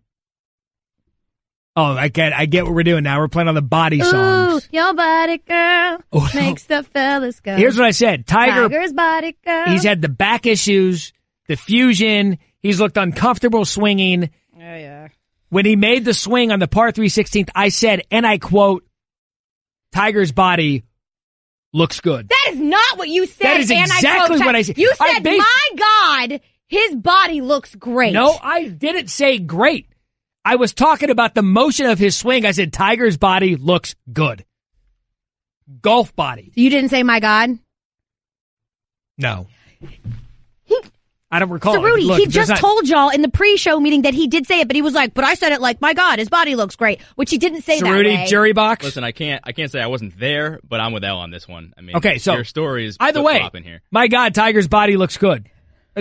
Oh, I get what we're doing now. We're playing on the body songs. Ooh, your body, girl, makes the fellas go. Here's what I said. Tiger's body, girl. He's had the back issues, the fusion. He's looked uncomfortable swinging. Oh, yeah. When he made the swing on the par 3 16th, I said, and I quote, "Tiger's body looks good." That is not what you said. That is exactly what I said. You said, "My God, his body looks great." No, I didn't say great. I was talking about the motion of his swing. I said, Tiger's body looks good. Golf body. You didn't say, "My God"? No. I don't recall. So, Rudy, Look, he just told y'all in the pre-show meeting that he did say it, but he was like, "But I said it like, my God, his body looks great," which he didn't say that Rudy, way. jury box. Listen, I can't say I wasn't there, but I'm with Elle on this one. I mean, okay, so your story is either way. In here. My God, Tiger's body looks good.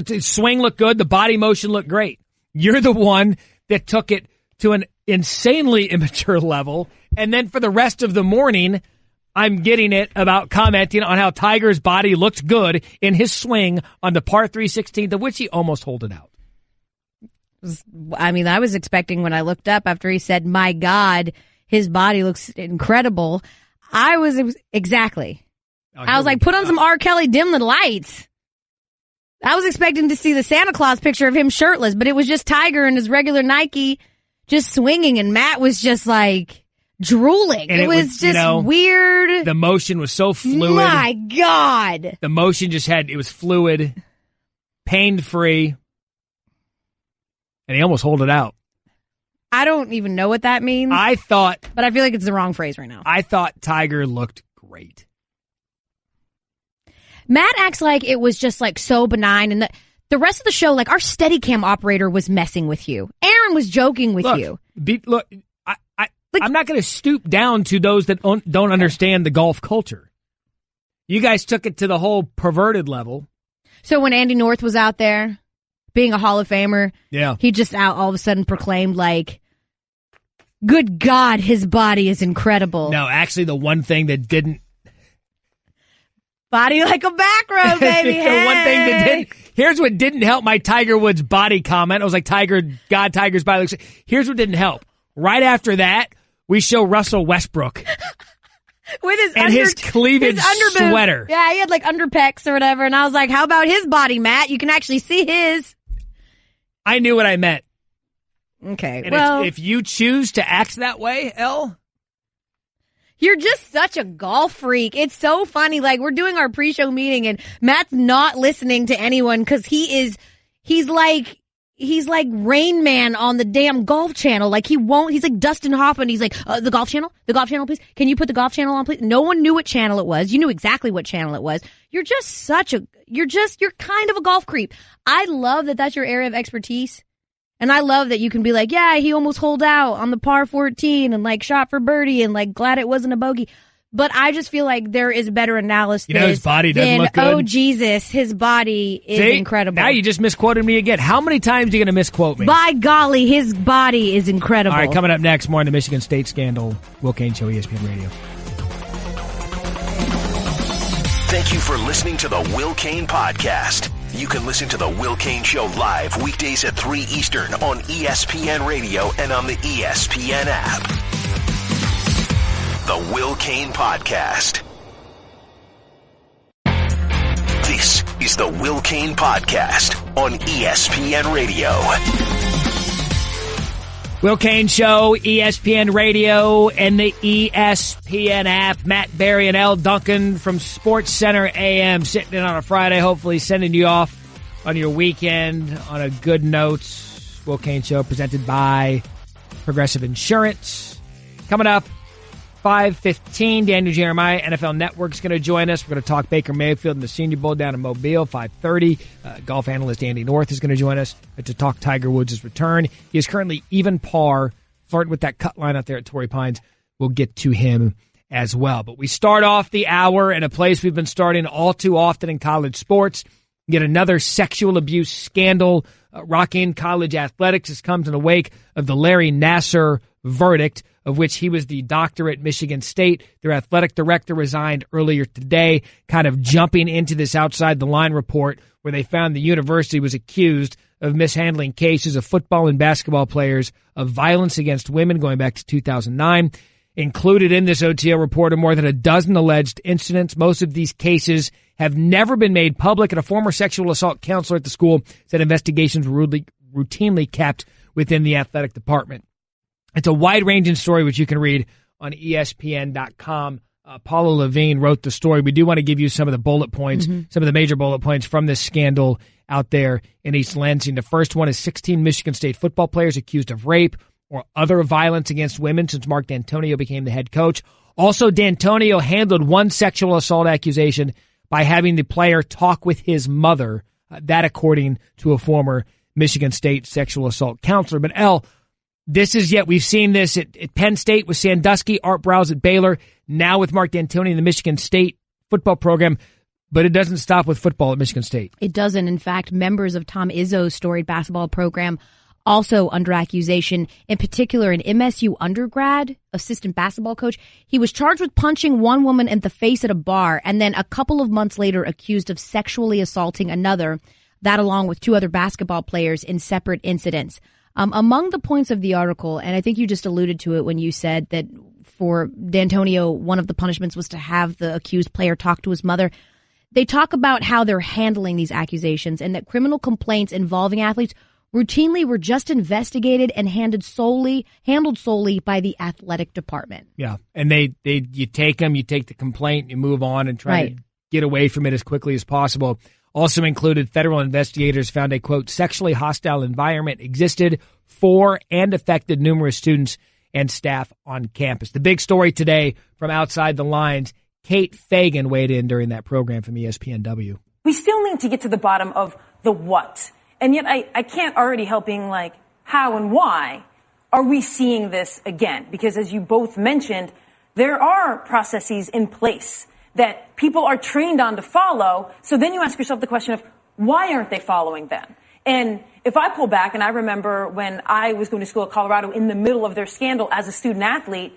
His swing looked good. The body motion looked great. You're the one that took it to an insanely immature level, and then for the rest of the morning, I'm getting it about commenting on how Tiger's body looked good in his swing on the par 3 16th, of which he almost holed it out. I mean, I was expecting when I looked up after he said, "My God, his body looks incredible." I was exactly. I was like, put on some R. Kelly, dim the lights. I was expecting to see the Santa Claus picture of him shirtless, but it was just Tiger in his regular Nike just swinging, and Matt was just like drooling. And it was just weird. The motion was so fluid. My God. The motion it was fluid, pain-free, and he almost holed it out. I don't even know what that means. But I feel like it's the wrong phrase right now. I thought Tiger looked great. Matt acts like it was just like so benign, and the rest of the show, like our Steadicam operator was messing with you. Aaron was joking with you. I'm not going to stoop down to those that don't understand the golf culture. You guys took it to the whole perverted level. So when Andy North was out there being a Hall of Famer, he just all of a sudden proclaimed like, "Good God, his body is incredible." No, actually the one thing that didn't. Body like a back row, baby. The one thing that didn't. Here's what didn't help my Tiger Woods body comment. I was like, Tiger's body looks. Here's what didn't help. Right after that, we show Russell Westbrook with his cleavage sweater. Yeah, he had like underpecs or whatever, and I was like, "How about his body, Matt? You can actually see his." I knew what I meant. Okay, and if you choose to act that way, Elle, you're just such a golf freak. It's so funny. Like, we're doing our pre-show meeting and Matt's not listening to anyone because he's like Rain Man on the damn Golf Channel. Like, he's like Dustin Hoffman. He's like, the Golf Channel, please. Can you put the Golf Channel on, please? No one knew what channel it was. You knew exactly what channel it was. You're kind of a golf creep. I love that that's your area of expertise. And I love that you can be like, "Yeah, he almost holed out on the par 14 and like shot for birdie and like glad it wasn't a bogey." But I just feel like there is better analysis. His body doesn't look good. Oh, Jesus, his body is incredible. Now you just misquoted me again. How many times are you going to misquote me? By golly, his body is incredible. All right, coming up next, more on the Michigan State scandal. Will Cain Show, ESPN Radio. Thank you for listening to the Will Cain Podcast. You can listen to the Will Cain Show live weekdays at 3 Eastern on ESPN Radio and on the ESPN app. The Will Cain Podcast. This is the Will Cain Podcast on ESPN Radio. Will Cain Show, ESPN Radio, and the ESPN app. Matt, Barrie, and Elle Duncan from Sports Center AM sitting in on a Friday, hopefully sending you off on your weekend on a good note. Will Cain Show presented by Progressive Insurance. Coming up, 5:15, Daniel Jeremiah, NFL Network, is going to join us. We're going to talk Baker Mayfield and the Senior Bowl down in Mobile, 5:30. Golf analyst Andy North is going to join us to talk Tiger Woods' return. He is currently even par, flirting with that cut line out there at Torrey Pines. We'll get to him as well. But we start off the hour in a place we've been starting all too often in college sports. Yet another sexual abuse scandal rocking college athletics. This comes in the wake of the Larry Nassar verdict, of which he was the doctor at Michigan State. Their athletic director resigned earlier today, kind of jumping into this outside the line report where they found the university was accused of mishandling cases of football and basketball players of violence against women going back to 2009. Included in this OTO report are more than a dozen alleged incidents. Most of these cases have never been made public, and a former sexual assault counselor at the school said investigations were routinely kept within the athletic department. It's a wide-ranging story, which you can read on ESPN.com. Paula Levine wrote the story. We do want to give you some of the bullet points, some of the major bullet points from this scandal out there in East Lansing. The first one is 16 Michigan State football players accused of rape or other violence against women since Mark D'Antonio became the head coach. Also, D'Antonio handled one sexual assault accusation by having the player talk with his mother, that according to a former Michigan State sexual assault counselor. But we've seen this at Penn State with Sandusky, Art Browse at Baylor, now with Mark D'Antoni in the Michigan State football program, but it doesn't stop with football at Michigan State. It doesn't. In fact, members of Tom Izzo's storied basketball program also under accusation, in particular an MSU undergrad assistant basketball coach. He was charged with punching one woman in the face at a bar and then a couple of months later accused of sexually assaulting another, that along with two other basketball players in separate incidents. Among the points of the article, and I think you just alluded to it when you said that for D'Antonio, one of the punishments was to have the accused player talk to his mother. They talk about how they're handling these accusations and that criminal complaints involving athletes routinely were just investigated and handled solely by the athletic department. Yeah, and you take the complaint, you move on and try to get away from it as quickly as possible. Also included, federal investigators found a, quote, sexually hostile environment existed for and affected numerous students and staff on campus. The big story today from outside the lines, Kate Fagan weighed in during that program from ESPNW. We still need to get to the bottom of the what. And yet I can't already help being like, how and why are we seeing this again? Because as you both mentioned, there are processes in place that people are trained on to follow. So then you ask yourself the question of, why aren't they following them? And if I pull back, and I remember when I was going to school at Colorado in the middle of their scandal as a student athlete,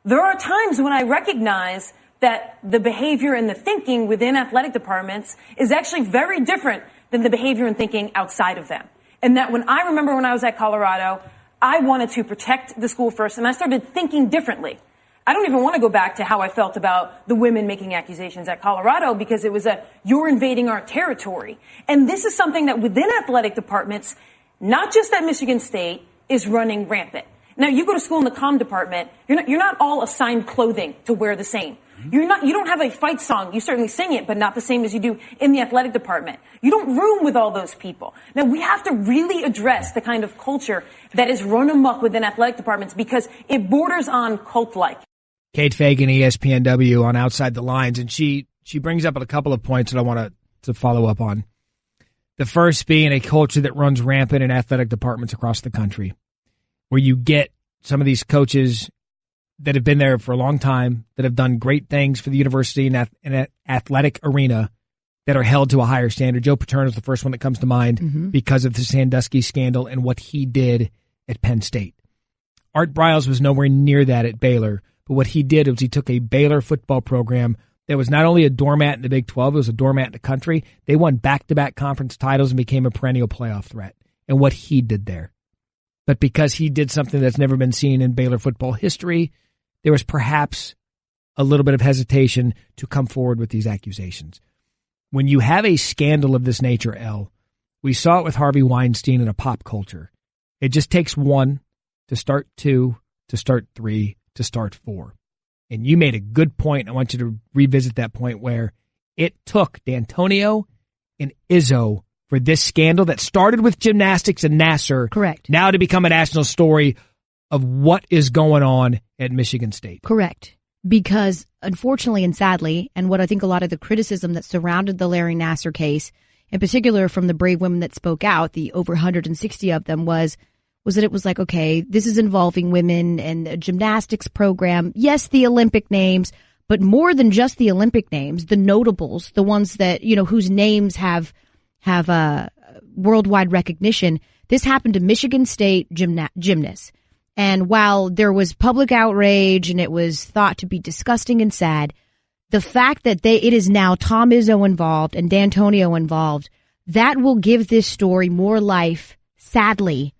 there are times when I recognize that the behavior and the thinking within athletic departments is actually very different than the behavior and thinking outside of them. And that when I remember when I was at Colorado, I wanted to protect the school first, and I started thinking differently. I don't even want to go back to how I felt about the women making accusations at Colorado because it was you're invading our territory. And this is something that within athletic departments, not just at Michigan State, is running rampant. Now, you go to school in the comm department, you're not all assigned clothing to wear the same. You don't have a fight song. You certainly sing it, but not the same as you do in the athletic department. You don't room with all those people. Now, we have to really address the kind of culture that is run amok within athletic departments because it borders on cult-like. Kate Fagan, ESPNW on Outside the Lines, and she brings up a couple of points that I want to follow up on. The first being a culture that runs rampant in athletic departments across the country, where you get some of these coaches that have been there for a long time, that have done great things for the university in an athletic arena, that are held to a higher standard. Joe Paterno is the first one that comes to mind because of the Sandusky scandal and what he did at Penn State. Art Briles was nowhere near that at Baylor, but what he did was he took a Baylor football program that was not only a doormat in the Big 12, it was a doormat in the country. They won back-to-back conference titles and became a perennial playoff threat. And what he did there. But because he did something that's never been seen in Baylor football history, there was perhaps a little bit of hesitation to come forward with these accusations. When you have a scandal of this nature, Elle, we saw it with Harvey Weinstein in a pop culture. It just takes one to start 2, to start 3, to start 4. And you made a good point. I want you to revisit that point where it took D'Antonio and Izzo for this scandal that started with gymnastics and Nassar. Correct. Now to become a national story of what is going on at Michigan State. Correct. Because unfortunately and sadly, and what I think a lot of the criticism that surrounded the Larry Nassar case, in particular from the brave women that spoke out, the over 160 of them, was that it was like, okay, this is involving women and a gymnastics program. Yes, the Olympic names, but more than just the Olympic names, the notables, the ones that, whose names have worldwide recognition. This happened to Michigan State gymnasts. And while there was public outrage and it was thought to be disgusting and sad, the fact that it is now Tom Izzo involved and D'Antonio involved, that will give this story more life, sadly,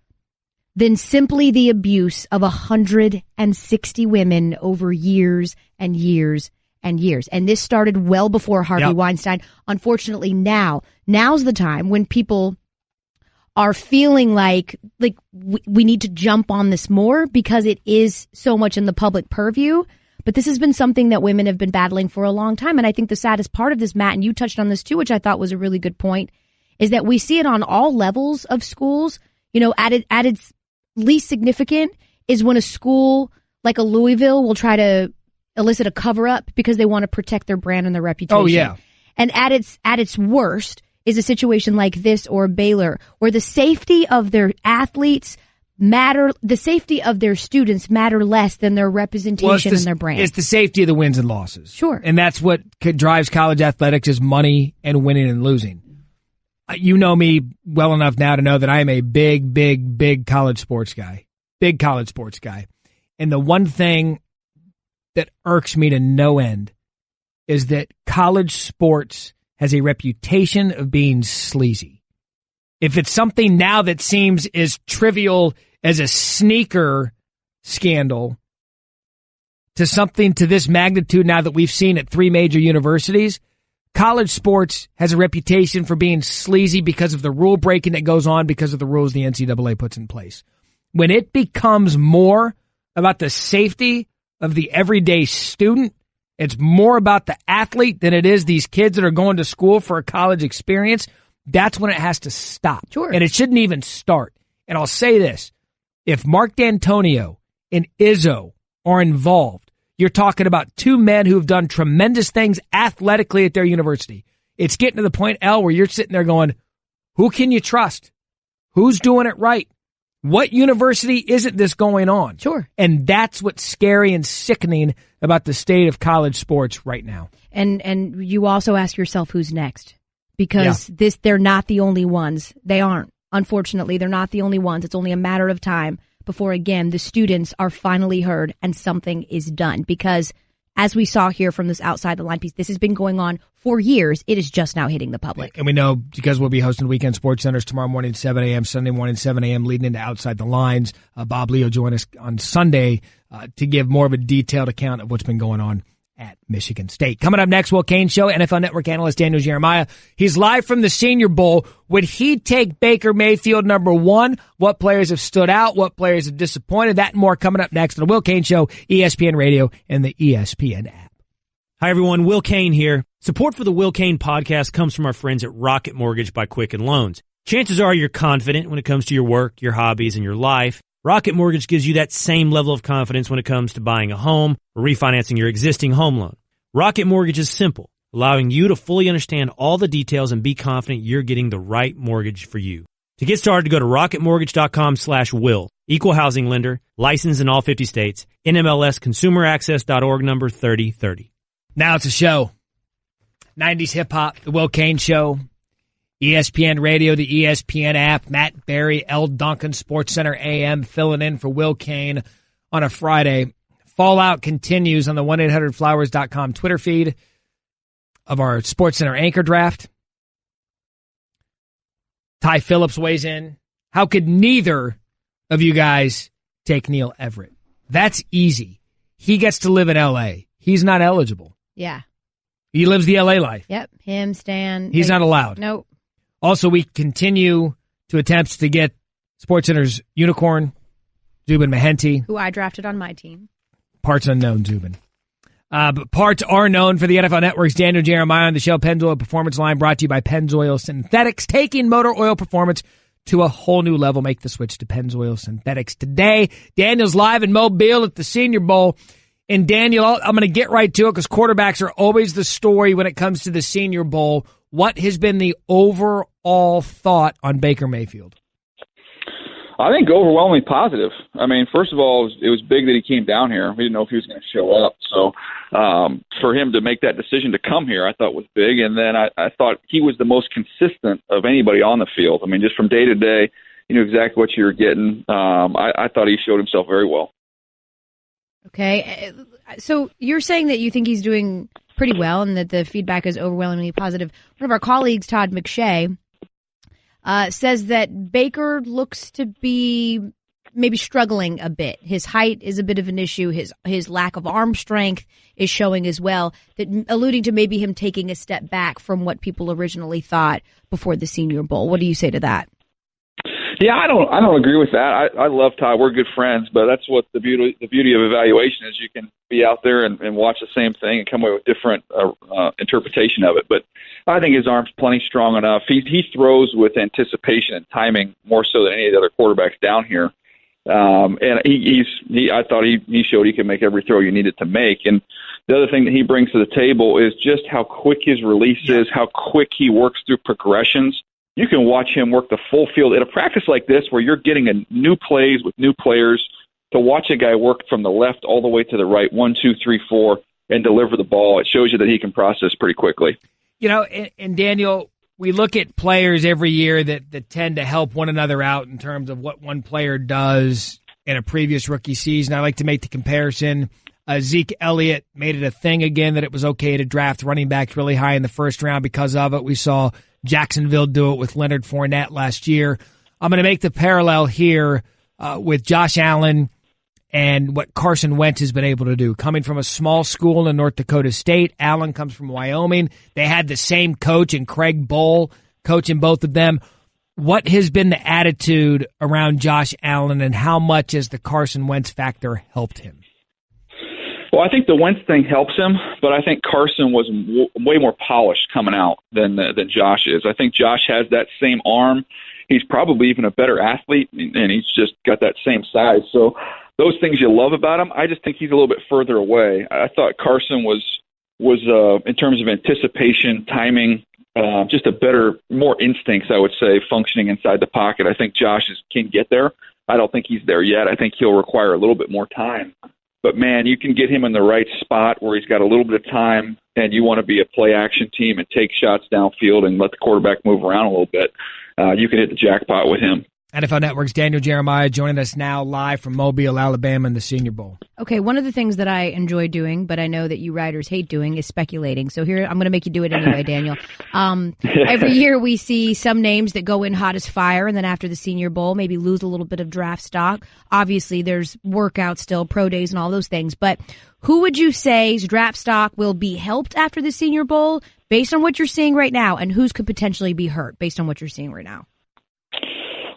than simply the abuse of 160 women over years and years and years. And this started well before Harvey Weinstein. Unfortunately, now's the time when people are feeling like we need to jump on this more because it is so much in the public purview. But this has been something that women have been battling for a long time. And I think the saddest part of this, Matt, and you touched on this too, which I thought was a really good point, is that we see it on all levels of schools. At its least significant is when a school like a Louisville will try to elicit a cover-up because they want to protect their brand and their reputation. Oh, yeah. And at its worst is a situation like this or Baylor, where the safety of their athletes the safety of their students matter less than their representation and their brand. It's the safety of the wins and losses. Sure. And that's what drives college athletics is money and winning and losing. You know me well enough now to know that I am a big, big, big college sports guy. Big college sports guy. And the one thing that irks me to no end is that college sports has a reputation of being sleazy. If it's something now that seems as trivial as a sneaker scandal to something to this magnitude now that we've seen at 3 major universities, college sports has a reputation for being sleazy because of the rule breaking that goes on because of the rules the NCAA puts in place. When it becomes more about the safety of the everyday student, it's more about the athlete than it is these kids that are going to school for a college experience. That's when it has to stop. Sure. And it shouldn't even start. And I'll say this. If Mark D'Antonio and Izzo are involved, you're talking about 2 men who have done tremendous things athletically at their university. It's getting to the point, L, where you're sitting there going, who can you trust? Who's doing it right? What university isn't this going on? Sure. And that's what's scary and sickening about the state of college sports right now. And you also ask yourself who's next. Because they're not the only ones. They aren't. Unfortunately, they're not the only ones. It's only a matter of time before, again, the students are finally heard and something is done. Because as we saw here from this outside the line piece, this has been going on for years. It is just now hitting the public. And we know because we'll be hosting Weekend Sports Centers tomorrow morning, 7 a.m., Sunday morning, 7 a.m., leading into Outside the Lines. Bob Lee will join us on Sunday to give more of a detailed account of what's been going on at Michigan State. Coming up next, Will Cain Show, NFL Network analyst Daniel Jeremiah. He's live from the Senior Bowl. Would he take Baker Mayfield number 1? What players have stood out? What players have disappointed? That and more coming up next on the Will Cain Show, ESPN Radio, and the ESPN app. Hi, everyone. Will Cain here. Support for the Will Cain podcast comes from our friends at Rocket Mortgage by Quicken Loans. Chances are you're confident when it comes to your work, your hobbies, and your life. Rocket Mortgage gives you that same level of confidence when it comes to buying a home or refinancing your existing home loan. Rocket Mortgage is simple, allowing you to fully understand all the details and be confident you're getting the right mortgage for you. To get started, go to rocketmortgage.com/will. Equal housing lender, licensed in all 50 states, NMLS consumeraccess.org number 3030. Now it's a show. 90s hip hop, the Will Cain Show. ESPN Radio, the ESPN app, Matt Barrie, Elle Duncan, SportsCenter AM, filling in for Will Cain on a Friday. Fallout continues on the 1-800-Flowers.com Twitter feed of our SportsCenter anchor draft. Ty Phillips weighs in. How could neither of you guys take Neil Everett? That's easy. He gets to live in L.A. He's not eligible. Yeah. He lives the L.A. life. Yep. Him, Stan. He's not allowed. Nope. Also, we continue to attempt to get SportsCenter's unicorn Zubin Mehenti. Who I drafted on my team. Parts unknown, Zubin. But parts are known for the NFL Network's Daniel Jeremiah on the show. Pennzoil Performance Line brought to you by Pennzoil Synthetics, taking motor oil performance to a whole new level. Make the switch to Pennzoil Synthetics today. Daniel's live in Mobile at the Senior Bowl. And Daniel, I'm going to get right to it because quarterbacks are always the story when it comes to the Senior Bowl. What has been the overall thought on Baker Mayfield? I think overwhelmingly positive. I mean, first of all, it was big that he came down here. We didn't know if he was going to show up. So for him to make that decision to come here, I thought was big. And then I thought he was the most consistent of anybody on the field. I mean, just from day to day, you knew exactly what you were getting. I thought he showed himself very well. Okay. So you're saying that you think he's doing pretty well and that the feedback is overwhelmingly positive. One of our colleagues, Todd McShay, says that Baker looks to be maybe struggling a bit. His height is a bit of an issue. His lack of arm strength is showing as well, that alluding to maybe him taking a step back from what people originally thought before the Senior Bowl. What do you say to that? Yeah, I don't agree with that. I love Todd. We're good friends, but that's what the beauty of evaluation is. You can be out there and watch the same thing and come away with different interpretation of it. But I think his arm's plenty strong enough. He throws with anticipation and timing more so than any of the other quarterbacks down here. And I thought he showed he could make every throw you needed to make. And the other thing that he brings to the table is just how quick his release is, how quick he works through progressions. You can watch him work the full field at a practice like this where you're getting a new plays with new players, to watch a guy work from the left all the way to the right, 1, 2, 3, 4, and deliver the ball. It shows you that he can process pretty quickly. You know, and Daniel, we look at players every year that tend to help one another out in terms of what one player does in a previous rookie season. I like to make the comparison. Zeke Elliott made it a thing again that it was okay to draft running backs really high in the first round because of it. We saw Jacksonville do it with Leonard Fournette last year. I'm going to make the parallel here with Josh Allen and what Carson Wentz has been able to do. Coming from a small school in North Dakota State, Allen comes from Wyoming. They had the same coach in Craig Bohl coaching both of them. What has been the attitude around Josh Allen, and how much has the Carson Wentz factor helped him? Well, I think the Wentz thing helps him, but I think Carson was way more polished coming out than Josh is. I think Josh has that same arm. He's probably even a better athlete, and he's just got that same size. So those things you love about him, I just think he's a little bit further away. I thought Carson was in terms of anticipation, timing, just a better, more instincts, I would say, functioning inside the pocket. I think Josh can get there. I don't think he's there yet. I think he'll require a little bit more time. But, man, you can get him in the right spot where he's got a little bit of time and you want to be a play-action team and take shots downfield and let the quarterback move around a little bit. You can hit the jackpot with him. NFL Network's Daniel Jeremiah joining us now live from Mobile, Alabama in the Senior Bowl. Okay, one of the things that I enjoy doing, but I know that you writers hate doing, is speculating. So here, I'm going to make you do it anyway, Daniel. Every year we see some names that go in hot as fire, and then after the Senior Bowl, maybe lose a little bit of draft stock. Obviously, there's workouts still, pro days and all those things. But who would you say's draft stock will be helped after the Senior Bowl based on what you're seeing right now, and whose could potentially be hurt based on what you're seeing right now?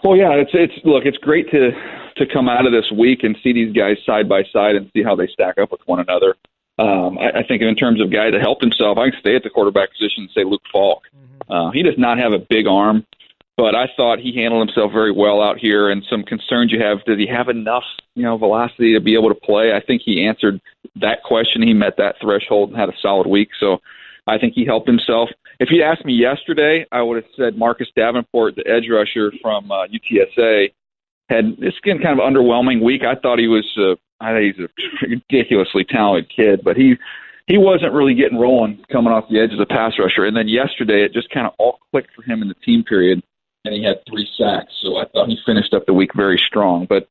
Well, yeah, it's great to come out of this week and see these guys side by side and see how they stack up with one another. I think in terms of guy that helped himself, I can stay at the quarterback position and say Luke Falk. He does not have a big arm, but I thought he handled himself very well out here. And some concerns you have: does he have enough, velocity to be able to play? I think he answered that question. He met that threshold and had a solid week. So I think he helped himself. If you'd asked me yesterday, I would have said Marcus Davenport, the edge rusher from UTSA, had this kind of underwhelming week. I thought he's a ridiculously talented kid, but he wasn't really getting rolling coming off the edge as a pass rusher. And then yesterday, it just kind of all clicked for him in the team period, and he had 3 sacks. So I thought he finished up the week very strong. But,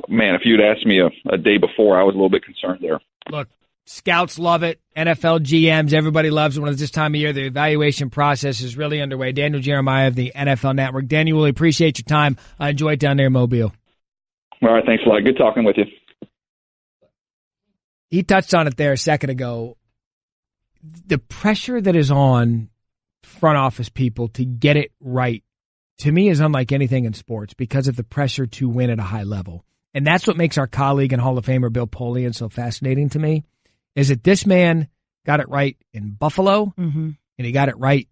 man, if you'd asked me a day before, I was a little bit concerned there. Look, scouts love it. NFL GMs, everybody loves it when it's this time of year. The evaluation process is really underway. Daniel Jeremiah of the NFL Network. Daniel, really appreciate your time. I enjoy it down there in Mobile. All right, thanks a lot. Good talking with you. He touched on it there a second ago. The pressure that is on front office people to get it right, to me, is unlike anything in sports because of the pressure to win at a high level. And that's what makes our colleague and Hall of Famer Bill Polian so fascinating to me, is that this man got it right in Buffalo, and he got it right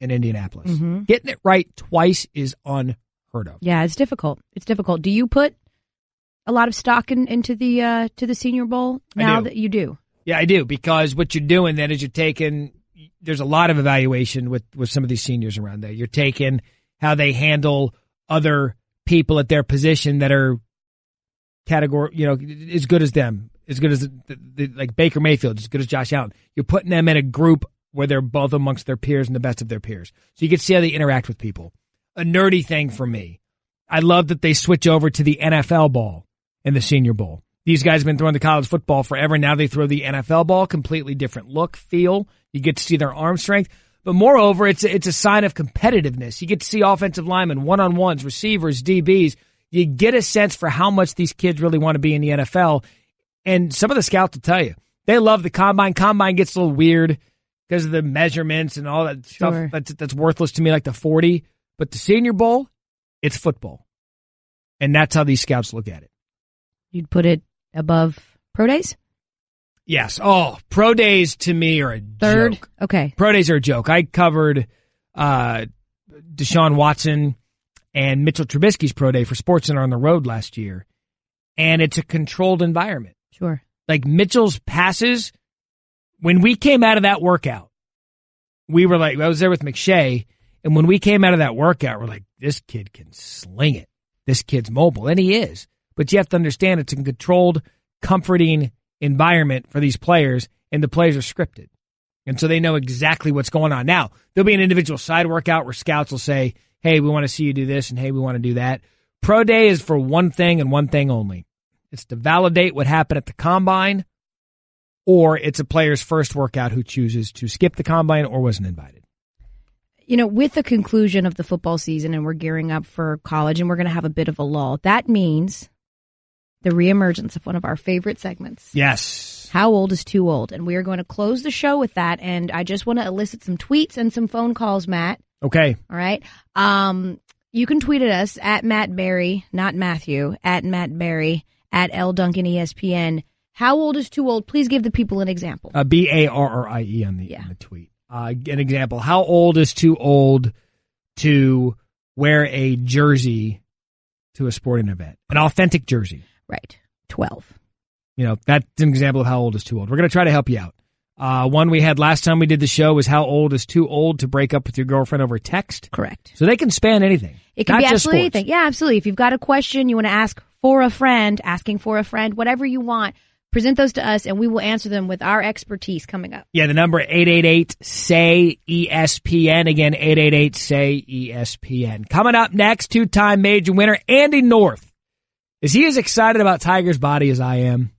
in Indianapolis. Getting it right twice is unheard of. Yeah, it's difficult. It's difficult. Do you put a lot of stock into the to the Senior Bowl now that you do? Yeah, I do, because what you're doing then is you're taking, there's a lot of evaluation with some of these seniors around there. You're taking how they handle other people at their position that are category, as good as them, as good as like Baker Mayfield, as good as Josh Allen. You're putting them in a group where they're both amongst their peers and the best of their peers. So you can see how they interact with people. A nerdy thing for me, I love that they switch over to the NFL ball in the Senior Bowl. These guys have been throwing the college football forever. Now they throw the NFL ball, completely different look, feel. You get to see their arm strength. But moreover, it's a sign of competitiveness. You get to see offensive linemen, one-on-ones, receivers, DBs. You get a sense for how much these kids really want to be in the NFL. And some of the scouts will tell you, they love the combine. Combine gets a little weird because of the measurements and all that stuff that's worthless to me, like the 40. But the Senior Bowl, it's football. And that's how these scouts look at it. You'd put it above pro days? Yes. Oh, pro days to me are a third joke. Okay. Pro days are a joke. I covered Deshaun Watson and Mitchell Trubisky's pro day for SportsCenter on the road last year, and it's a controlled environment. Sure. Like Mitchell's passes, when we came out of that workout, we were like, I was there with McShay, and when we came out of that workout, we're like, this kid can sling it. This kid's mobile, and he is. But you have to understand it's a controlled, comforting environment for these players, and the players are scripted. And so they know exactly what's going on. Now, there'll be an individual side workout where scouts will say, hey, we want to see you do this, and hey, we want to do that. Pro day is for one thing and one thing only. It's to validate what happened at the combine, or it's a player's first workout who chooses to skip the combine or wasn't invited. With the conclusion of the football season and we're gearing up for college and we're going to have a bit of a lull, that means the reemergence of one of our favorite segments. Yes. How old is too old? And we are going to close the show with that. And I just want to elicit some tweets and some phone calls, Matt. Okay. All right. You can tweet at us at Matt Barrie, not Matthew, at Matt Barrie, at Elle Duncan ESPN. How old is too old? Please give the people an example. Barrie on the tweet. An example. How old is too old to wear a jersey to a sporting event? An authentic jersey. Right. 12. That's an example of how old is too old. We're going to try to help you out. One we had last time we did the show was how old is too old to break up with your girlfriend over text. Correct. So they can span anything. It can be absolutely anything. Yeah, absolutely. If you've got a question, you want to ask for a friend, asking for a friend, whatever you want, present those to us, and we will answer them with our expertise coming up. Yeah, the number 888-SAY-ESPN. Again, 888-SAY-ESPN. Coming up next, two-time major winner Andy North. Is he as excited about Tiger's body as I am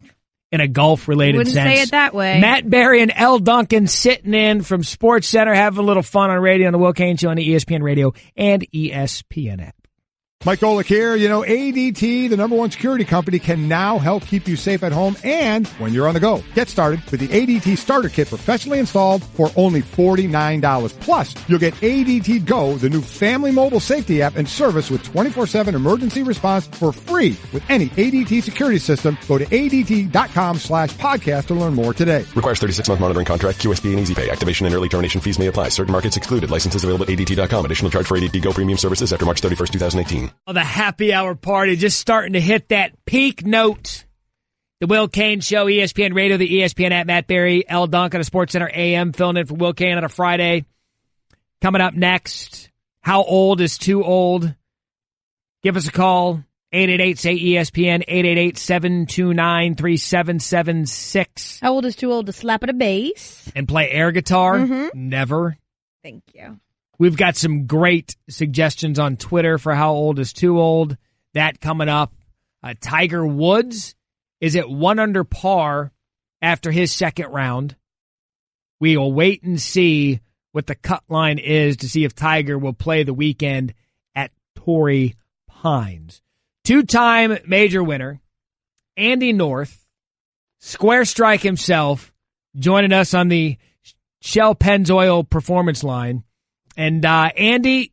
in a golf-related sense? Wouldn't say it that way. Matt Barrie and Elle Duncan sitting in from SportsCenter, having a little fun on radio on the Will Cain Show on the ESPN Radio and ESPN app. Mike Golick here. ADT, the number one security company, can now help keep you safe at home and when you're on the go. Get started with the ADT Starter Kit professionally installed for only $49. Plus, you'll get ADT Go, the new family mobile safety app and service with 24/7 emergency response for free with any ADT security system. Go to ADT.com/podcast to learn more today. Requires 36-month monitoring contract, QSP and Easy Pay. Activation and early termination fees may apply. Certain markets excluded. Licenses available at ADT.com. Additional charge for ADT Go premium services after March 31st, 2018. Oh, the happy hour party just starting to hit that peak note. The Will Cain Show, ESPN Radio, the ESPN app. Matt Barrie, Elle Duncan, a SportsCenter AM, filling in for Will Cain on a Friday. Coming up next, how old is too old? Give us a call, 888-SAY-ESPN, 888-729-3776. How old is too old to slap at a bass? And play air guitar? Mm-hmm. Never. Thank you. We've got some great suggestions on Twitter for how old is too old. That coming up. Tiger Woods is at 1 under par after his second round. We will wait and see what the cut line is to see if Tiger will play the weekend at Torrey Pines. Two-time major winner, Andy North, square strike himself, joining us on the Shell Pennzoil performance line. And Andy,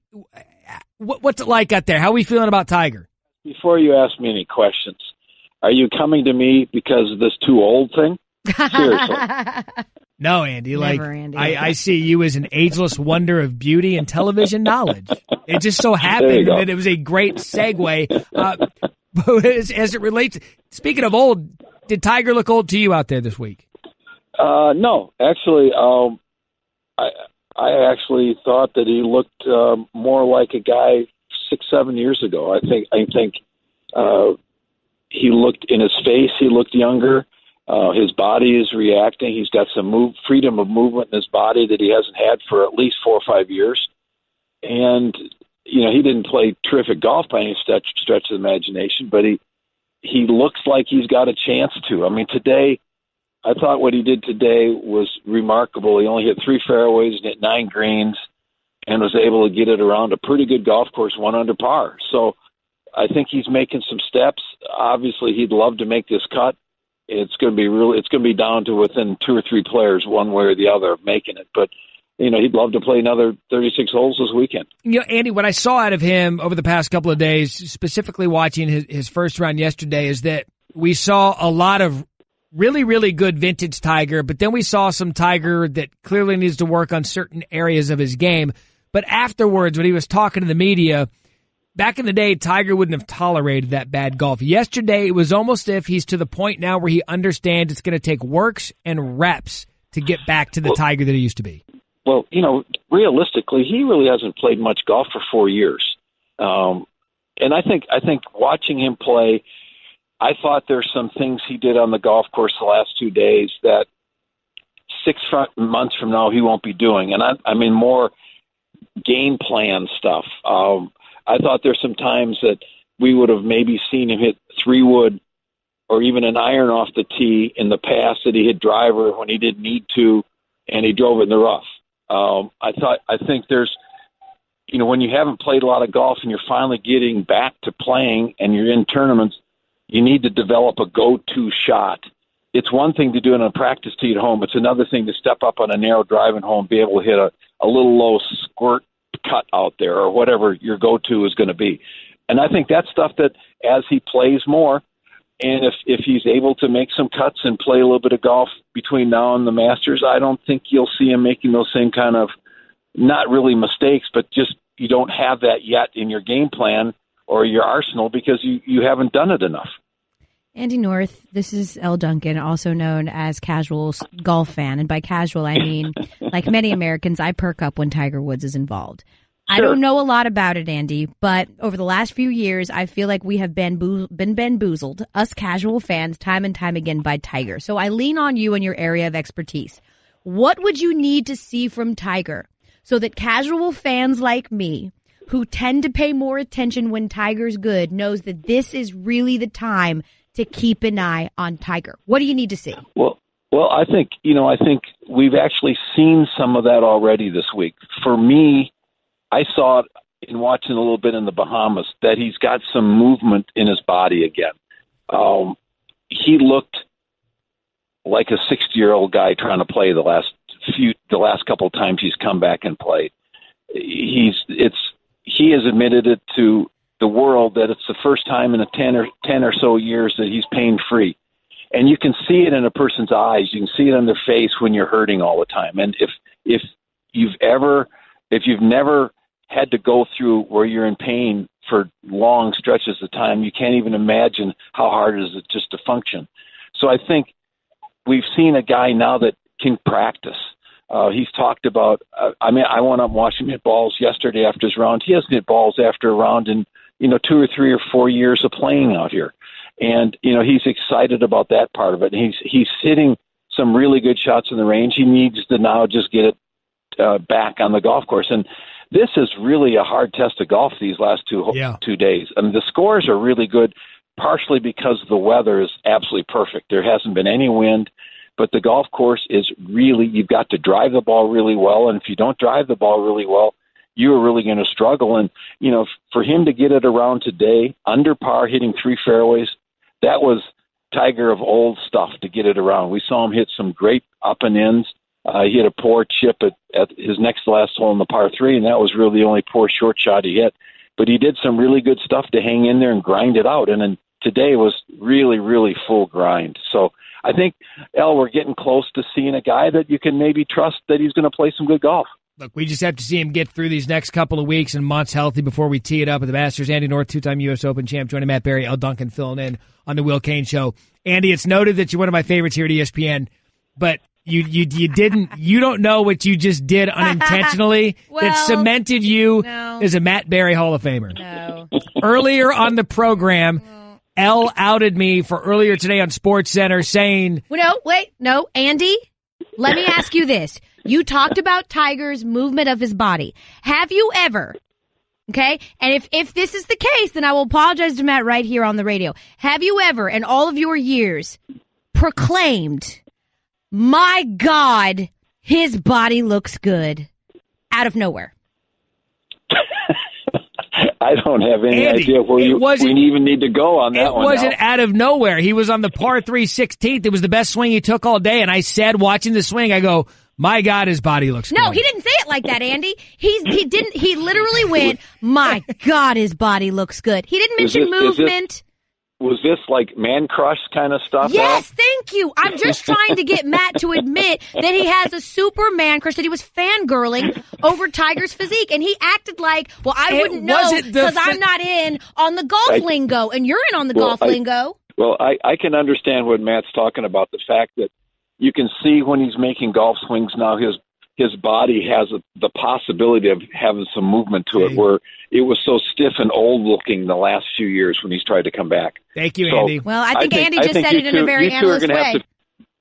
what's it like out there? How are we feeling about Tiger? Before you ask me any questions, Are you coming to me because of this too old thing? Seriously. No, Andy. Never, Andy. I see you as an ageless wonder of beauty and television knowledge. It just so There happened you go. that it was a great segue. As it relates, speaking of old, did Tiger look old to you out there this week? No, actually, I actually thought that he looked more like a guy 6-7 years ago. I think he looked in his face. He looked younger. His body is reacting. He's got some freedom of movement in his body that he hasn't had for at least 4 or 5 years. And he didn't play terrific golf by any stretch of the imagination, but he looks like he's got a chance to. I mean, today, I thought what he did today was remarkable. He only hit 3 fairways and hit 9 greens and was able to get it around a pretty good golf course, 1 under par. So I think he's making some steps. Obviously, he'd love to make this cut. It's going to be down to within 2 or 3 players, one way or the other, of making it. But he'd love to play another 36 holes this weekend. Andy, what I saw out of him over the past couple of days, specifically watching his first round yesterday, is that we saw a lot of really, really good vintage Tiger, but then we saw some Tiger that clearly needs to work on certain areas of his game. But afterwards, when he was talking to the media, back in the day, Tiger wouldn't have tolerated that bad golf. Yesterday, it was almost as if he's to the point now where he understands it's going to take works and reps to get back to the Tiger that he used to be. Well, realistically, he really hasn't played much golf for 4 years. And I think watching him play, I thought there's some things he did on the golf course the last 2 days that 6 months from now he won't be doing. And I mean more game plan stuff. I thought there's some times that we would have maybe seen him hit 3-wood or even an iron off the tee in the past that he hit driver when he didn't need to, and he drove it in the rough. I think there's, when you haven't played a lot of golf and you're finally getting back to playing and you're in tournaments, you need to develop a go-to shot. It's one thing to do it on a practice tee at home. It's another thing to step up on a narrow driving hole and be able to hit a little low squirt cut out there or whatever your go-to is going to be. And I think that's stuff that as he plays more, and if he's able to make some cuts and play a little bit of golf between now and the Masters, I don't think you'll see him making those same kind of, not really mistakes, but just you don't have that yet in your game plan or your arsenal because you haven't done it enough. Andy North, this is Elle Duncan, also known as Casual Golf Fan. And by casual, I mean, like many Americans, I perk up when Tiger Woods is involved. Sure. I don't know a lot about it, Andy, but over the last few years, I feel like we have been bamboozled, us casual fans, time and time again by Tiger. So I lean on you in your area of expertise. What would you need to see from Tiger so that casual fans like me, who tend to pay more attention when Tiger's good, knows that this is really the time to keep an eye on Tiger? What do you need to see? Well, I think we've actually seen some of that already this week. For me, I saw it in watching a little bit in the Bahamas that he's got some movement in his body again. He looked like a 60-year-old guy trying to play the last couple of times he's come back and played. He has admitted it to the world that it's the first time in 10 or so years that he's pain-free. And you can see it in a person's eyes. You can see it on their face when you're hurting all the time. And if you've never had to go through where you're in pain for long stretches of time, you can't even imagine how hard it is just to function. So I think we've seen a guy now that can practice. He's talked about, I went up and watched him hit balls yesterday after his round. He hasn't hit balls after a round in, 2 or 3 or 4 years of playing out here. And, he's excited about that part of it. And he's hitting some really good shots in the range. He needs to now just get it back on the golf course. And this is really a hard test of golf these last 2 days. I mean, the scores are really good, partially because the weather is absolutely perfect. There hasn't been any wind. But the golf course is really, you've got to drive the ball really well. And if you don't drive the ball really well, you are really going to struggle. And, for him to get it around today, under par, hitting 3 fairways, that was Tiger of old stuff to get it around. We saw him hit some great up and ins. He had a poor chip at his next to last hole in the par 3, and that was really the only poor short shot he hit. But he did some really good stuff to hang in there and grind it out. And then today was really, really full grind. So I think, we're getting close to seeing a guy that you can maybe trust that he's going to play some good golf. Look, we just have to see him get through these next couple of weeks and months healthy before we tee it up at the Masters. Andy North, two-time U.S. Open champ, joining Matt Barrie, Elle Duncan filling in on the Will Cain Show. Andy, it's noted that you're one of my favorites here at ESPN, but you don't know what you just did unintentionally that cemented you as a Matt Barrie Hall of Famer. No. Earlier on the program, Elle outed me for earlier today on SportsCenter saying... No, Andy, let me ask you this. You talked about Tiger's movement of his body. Have you ever, okay, and if this is the case, then I will apologize to Matt right here on the radio. Have you ever, in all of your years, proclaimed, my God, his body looks good, out of nowhere? I don't have any idea where we even need to go on that one. It wasn't out of nowhere. He was on the par 3 16th. It was the best swing he took all day, and I said, watching the swing, I go, my God, his body looks good. No, he didn't say it like that, Andy. He literally went, my God, his body looks good. He didn't mention movement. Was this like man crush kind of stuff? Yes, thank you. I'm just trying to get Matt to admit that he has a super man crush, that he was fangirling over Tiger's physique. And he acted like, well, I wouldn't know because I'm not in on the golf lingo, and you're in on the golf lingo. Well, I can understand what Matt's talking about, the fact that you can see when he's making golf swings now, his body has the possibility of having some movement to it, where it was so stiff and old looking the last few years when he's tried to come back. Thank you, Andy. Well, I think Andy just said it in a very analyst way.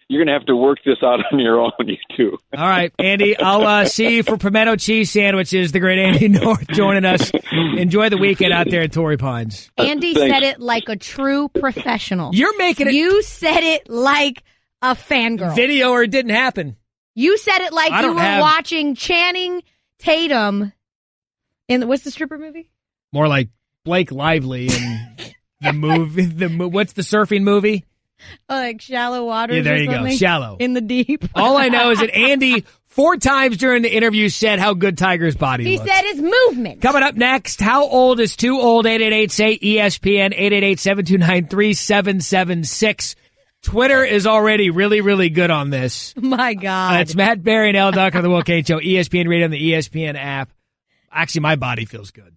You're going to have to work this out on your own, you two. All right, Andy, I'll see you for pimento cheese sandwiches. The great Andy North joining us. Enjoy the weekend out there at Torrey Pines. Andy said it like a true professional. You're making it. You said it like a fangirl. Video or it didn't happen. You said it like you were watching Channing Tatum in what's the stripper movie? More like Blake Lively in the movie. What's the surfing movie? Like Shallow Waters. Yeah, there you go. Shallow. In the deep. All I know is that Andy 4 times during the interview said how good Tiger's body looks. He said his movement. Coming up next, how old is too old? 888-SAY-ESPN, 888-729-3776. Twitter is already really, really good on this. My God. It's Matt Barrie and Elle Duncan on the Will Cain Show, ESPN Radio, on the ESPN app. Actually, my body feels good.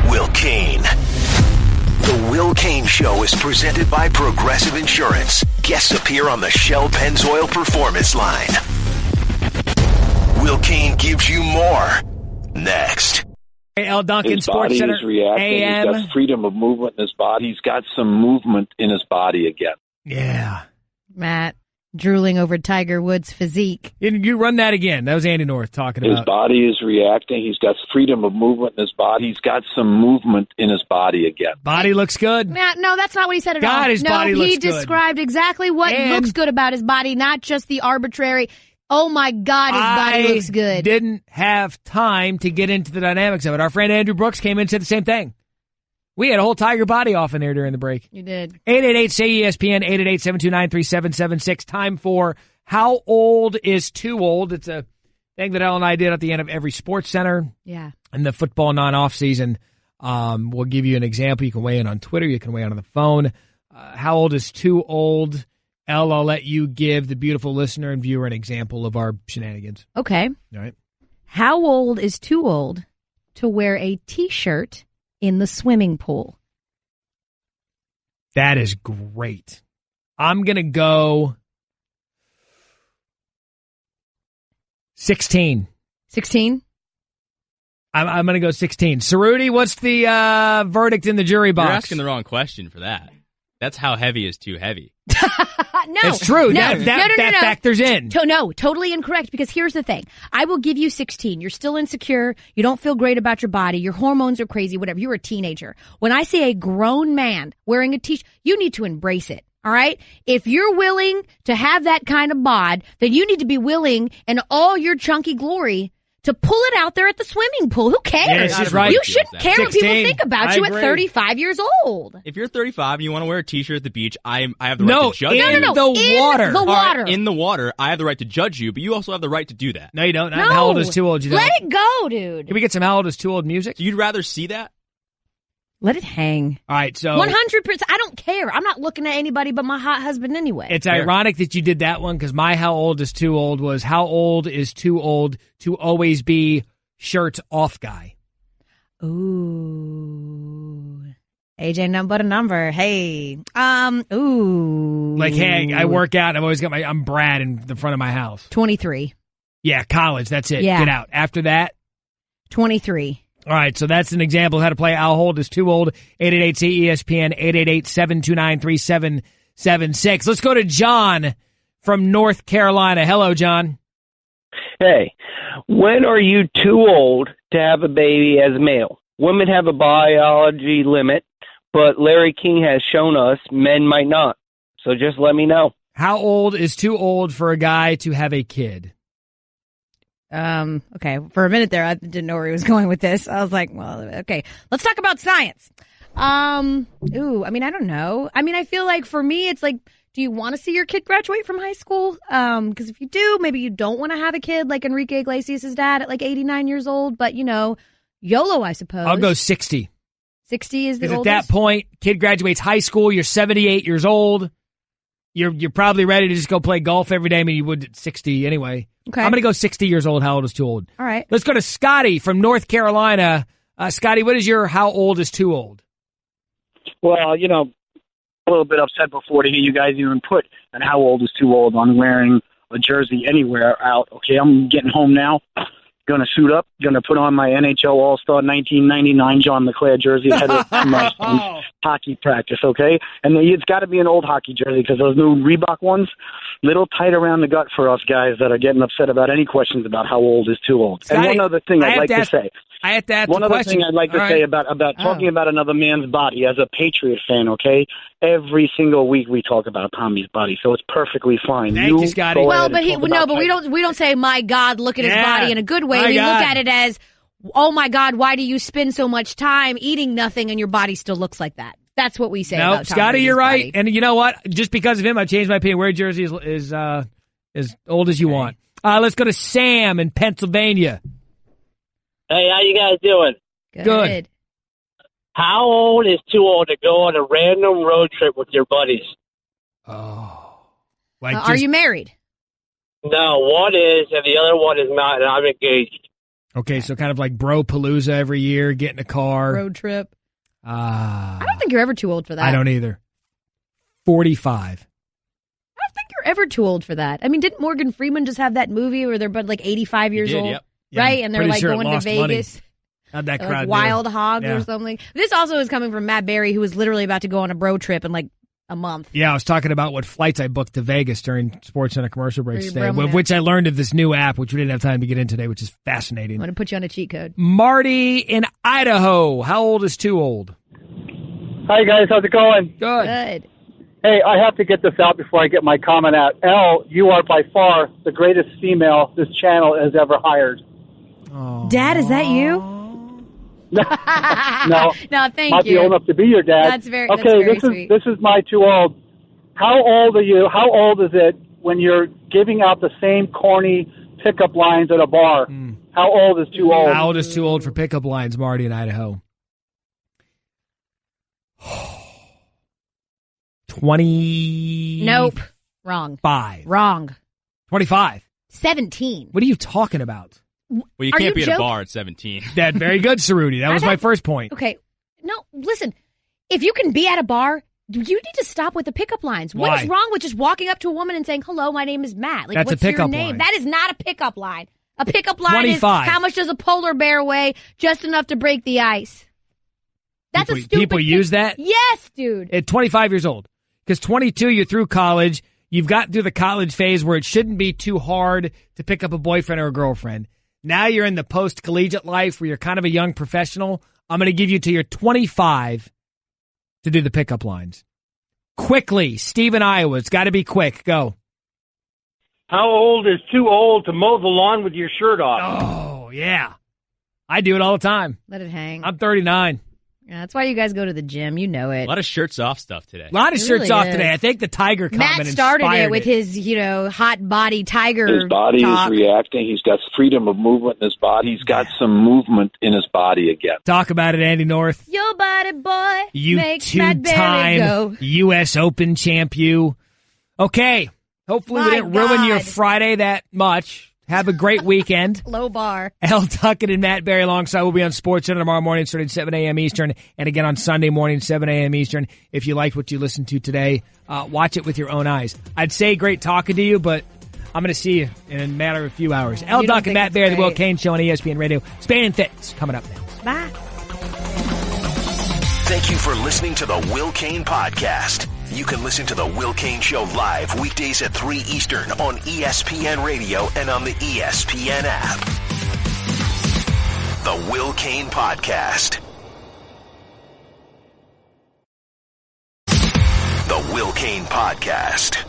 Will Cain. The Will Cain Show is presented by Progressive Insurance. Guests appear on the Shell Pennzoil Performance Line. Will Cain gives you more. Next. Elle Duncan, his body SportsCenter is reacting. AM. He's got freedom of movement in his body. He's got some movement in his body again. Yeah. Matt, drooling over Tiger Woods' physique. You run that again. That was Andy North talking about. His body is reacting. He's got freedom of movement in his body. He's got some movement in his body again. Body looks good. Matt, no, that's not what he said at all. God, his body looks he good. described exactly what looks good about his body, not just the arbitrary, oh my God, his body looks good. Didn't have time to get into the dynamics of it. Our friend Andrew Brooks came in and said the same thing. We had a whole Tiger body off in there during the break. You did. 888-SAY-ESPN, 888-729-3776. Time for How Old is Too Old. It's a thing that Elle and I did at the end of every Sports Center. Yeah. In the football non-off season. We'll give you an example. You can weigh in on Twitter. You can weigh in on the phone. How old is too old? Elle, I'll let you give the beautiful listener and viewer an example of our shenanigans. Okay. All right. How old is too old to wear a T-shirt in the swimming pool? That is great. I'm going to go 16. 16? I'm going to go 16. Cerruti, what's the verdict in the jury box? You're asking the wrong question for that. That's how heavy is too heavy. No. It's true. No, that factors in. No, totally incorrect, because here's the thing. I will give you 16. You're still insecure. You don't feel great about your body. Your hormones are crazy, whatever. You're a teenager. When I say a grown man wearing a T-shirt, you need to embrace it. All right? If you're willing to have that kind of bod, then you need to be willing in all your chunky glory to pull it out there at the swimming pool. Who cares? Yeah, she's right. You shouldn't care what people think about you agree. at 35 years old. If you're 35 and you want to wear a T-shirt at the beach, I have the right to judge you. No, in the water. All right, in the water, I have the right to judge you, but you also have the right to do that. No, you don't. No. How old is too old? You don't. Let it go, dude. Can we get some How Old is Too Old music? So you'd rather see that? Let it hang. All right, so 100%. I don't care. I'm not looking at anybody but my hot husband anyway. It's ironic that you did that one because my how old is too old was how old is too old to always be shirts off guy. Ooh. AJ number to number. Hey. Ooh. Like, hey, I work out. I've always got I'm Brad in the front of my house. 23. Yeah, college. That's it. Yeah. Get out. After that. 23. All right, so that's an example of how to play How Old is Too Old. 888-CESPN, 888-729-3776. Let's go to John from North Carolina. Hello, John. Hey, when are you too old to have a baby as a male? Women have a biology limit, but Larry King has shown us men might not. So just let me know. How old is too old for a guy to have a kid? Okay. For a minute there, I didn't know where he was going with this. I was like, well, okay, let's talk about science. I don't know. I mean, I feel like for me, it's like, do you want to see your kid graduate from high school? Because if you do, maybe you don't want to have a kid like Enrique Iglesias' dad at like 89 years old, but YOLO, I suppose. I'll go 60. 60 is the Because oldest? at that point, kid graduates high school, you're 78 years old. You're probably ready to just go play golf every day. I mean, you would at 60 anyway. Okay. I'm going to go 60 years old. How old is too old? All right. Let's go to Scotty from North Carolina. Scotty, what is your how old is too old? Well, a little bit upset before to hear you guys even put an how old is too old on wearing a jersey anywhere out. Okay, I'm getting home now. Going to suit up. Going to put on my NHL All-Star 1999 John LeClair jersey ahead of my son's hockey practice, okay? And it's got to be an old hockey jersey because those new Reebok ones, little tight around the gut for us guys that are getting upset about any questions about how old is too old. Scotty, and one other thing I'd like to say. I have to ask one the other question. thing I'd like to say about talking about another man's body as a Patriot fan, okay? Every single week we talk about Tommy's body, so it's perfectly fine. Thank you, Scotty. Well, but we don't say, my God, look at his body in a good way. We look at it as, oh my God, why do you spend so much time eating nothing and your body still looks like that? That's what we say about Tom Scotty, Brady's you're right. body. And you know what? Just because of him, I changed my opinion. Wear a jersey is as old as you want. Let's go to Sam in Pennsylvania. Hey, how you guys doing? Good. How old is too old to go on a random road trip with your buddies? Are you married? No, one is, and the other one is not, and I'm engaged. Okay, so kind of like Bro Palooza every year, get in a car. Road trip. I don't think you're ever too old for that. I don't either. 45. I don't think you're ever too old for that. I mean, didn't Morgan Freeman just have that movie where they're but like 85 years old? Yep. Right? Yeah, and they're like going to Vegas. How'd that Like crowd Wild do? Hogs Yeah. or something. This also is coming from Matt Berry, who was literally about to go on a bro trip in like a month. Yeah, I was talking about what flights I booked to Vegas during SportsCenter commercial breaks For your today, Bromance. which I learned of this new app, which we didn't have time to get in today, which is fascinating. I'm going to put you on a cheat code. Marty in Idaho. How old is too old? Hi, guys. How's it going? Good. Hey, I have to get this out before I get my comment out. Elle, you are by far the greatest female this channel has ever hired. Dad, is that you? No, No, thank might you. be old enough to be your dad. That's very sweet. This is my too old. How old are you? How old is it when you're giving out the same corny pickup lines at a bar? How old is too old? How old is too old for pickup lines, Marty in Idaho? 20. Nope. Wrong. 5. Wrong. 25. 17. What are you talking about? Well, you Are can't you be at joking? a bar at 17. That very good, Cerruti. That was my first point. Okay. No, listen. If you can be at a bar, you need to stop with the pickup lines. What Why? is wrong with just walking up to a woman and saying, hello, my name is Matt? Like, That's a what's your pickup name? line. That is not a pickup line. A pickup line 25. is how much does a polar bear weigh? Just enough to break the ice. That's a stupid People thing. use that? Yes, dude. At 25 years old. Because 22, you're through college. You've got through the college phase where it shouldn't be too hard to pick up a boyfriend or a girlfriend. Now you're in the post-collegiate life where you're kind of a young professional. I'm going to give you till you're 25 to do the pickup lines. Quickly, Steve in Iowa. It's got to be quick. Go. How old is too old to mow the lawn with your shirt off? Oh, yeah. I do it all the time. Let it hang. I'm 39. Yeah, that's why you guys go to the gym. You know it. A lot of shirts off stuff today. A lot of It shirts really off is. today. I think the Tiger comment Matt started inspired it with his, hot body Tiger His body talk. is reacting. He's got freedom of movement in his body. He's got some movement in his body again. Talk about it, Andy North. Your body, boy, You makes Matt Barrie go. two-time U.S. Open champ, you. Okay. Hopefully we My didn't ruin your God. Friday that much. Have a great weekend. Low bar. Elle Duncan and Matt Barrie alongside. We'll be on SportsCenter tomorrow morning starting 7 a.m. Eastern and again on Sunday morning, 7 a.m. Eastern. If you liked what you listened to today, watch it with your own eyes. I'd say great talking to you, but I'm going to see you in a matter of a few hours. Elle You don't Duncan, think Matt it's Barrie, The Will great. Cain Show on ESPN Radio. Spain and Fitz coming up now. Bye. Thank you for listening to the Will Cain Podcast. You can listen to the Will Cain Show live weekdays at 3 Eastern on ESPN Radio and on the ESPN app. The Will Cain Podcast. The Will Cain Podcast.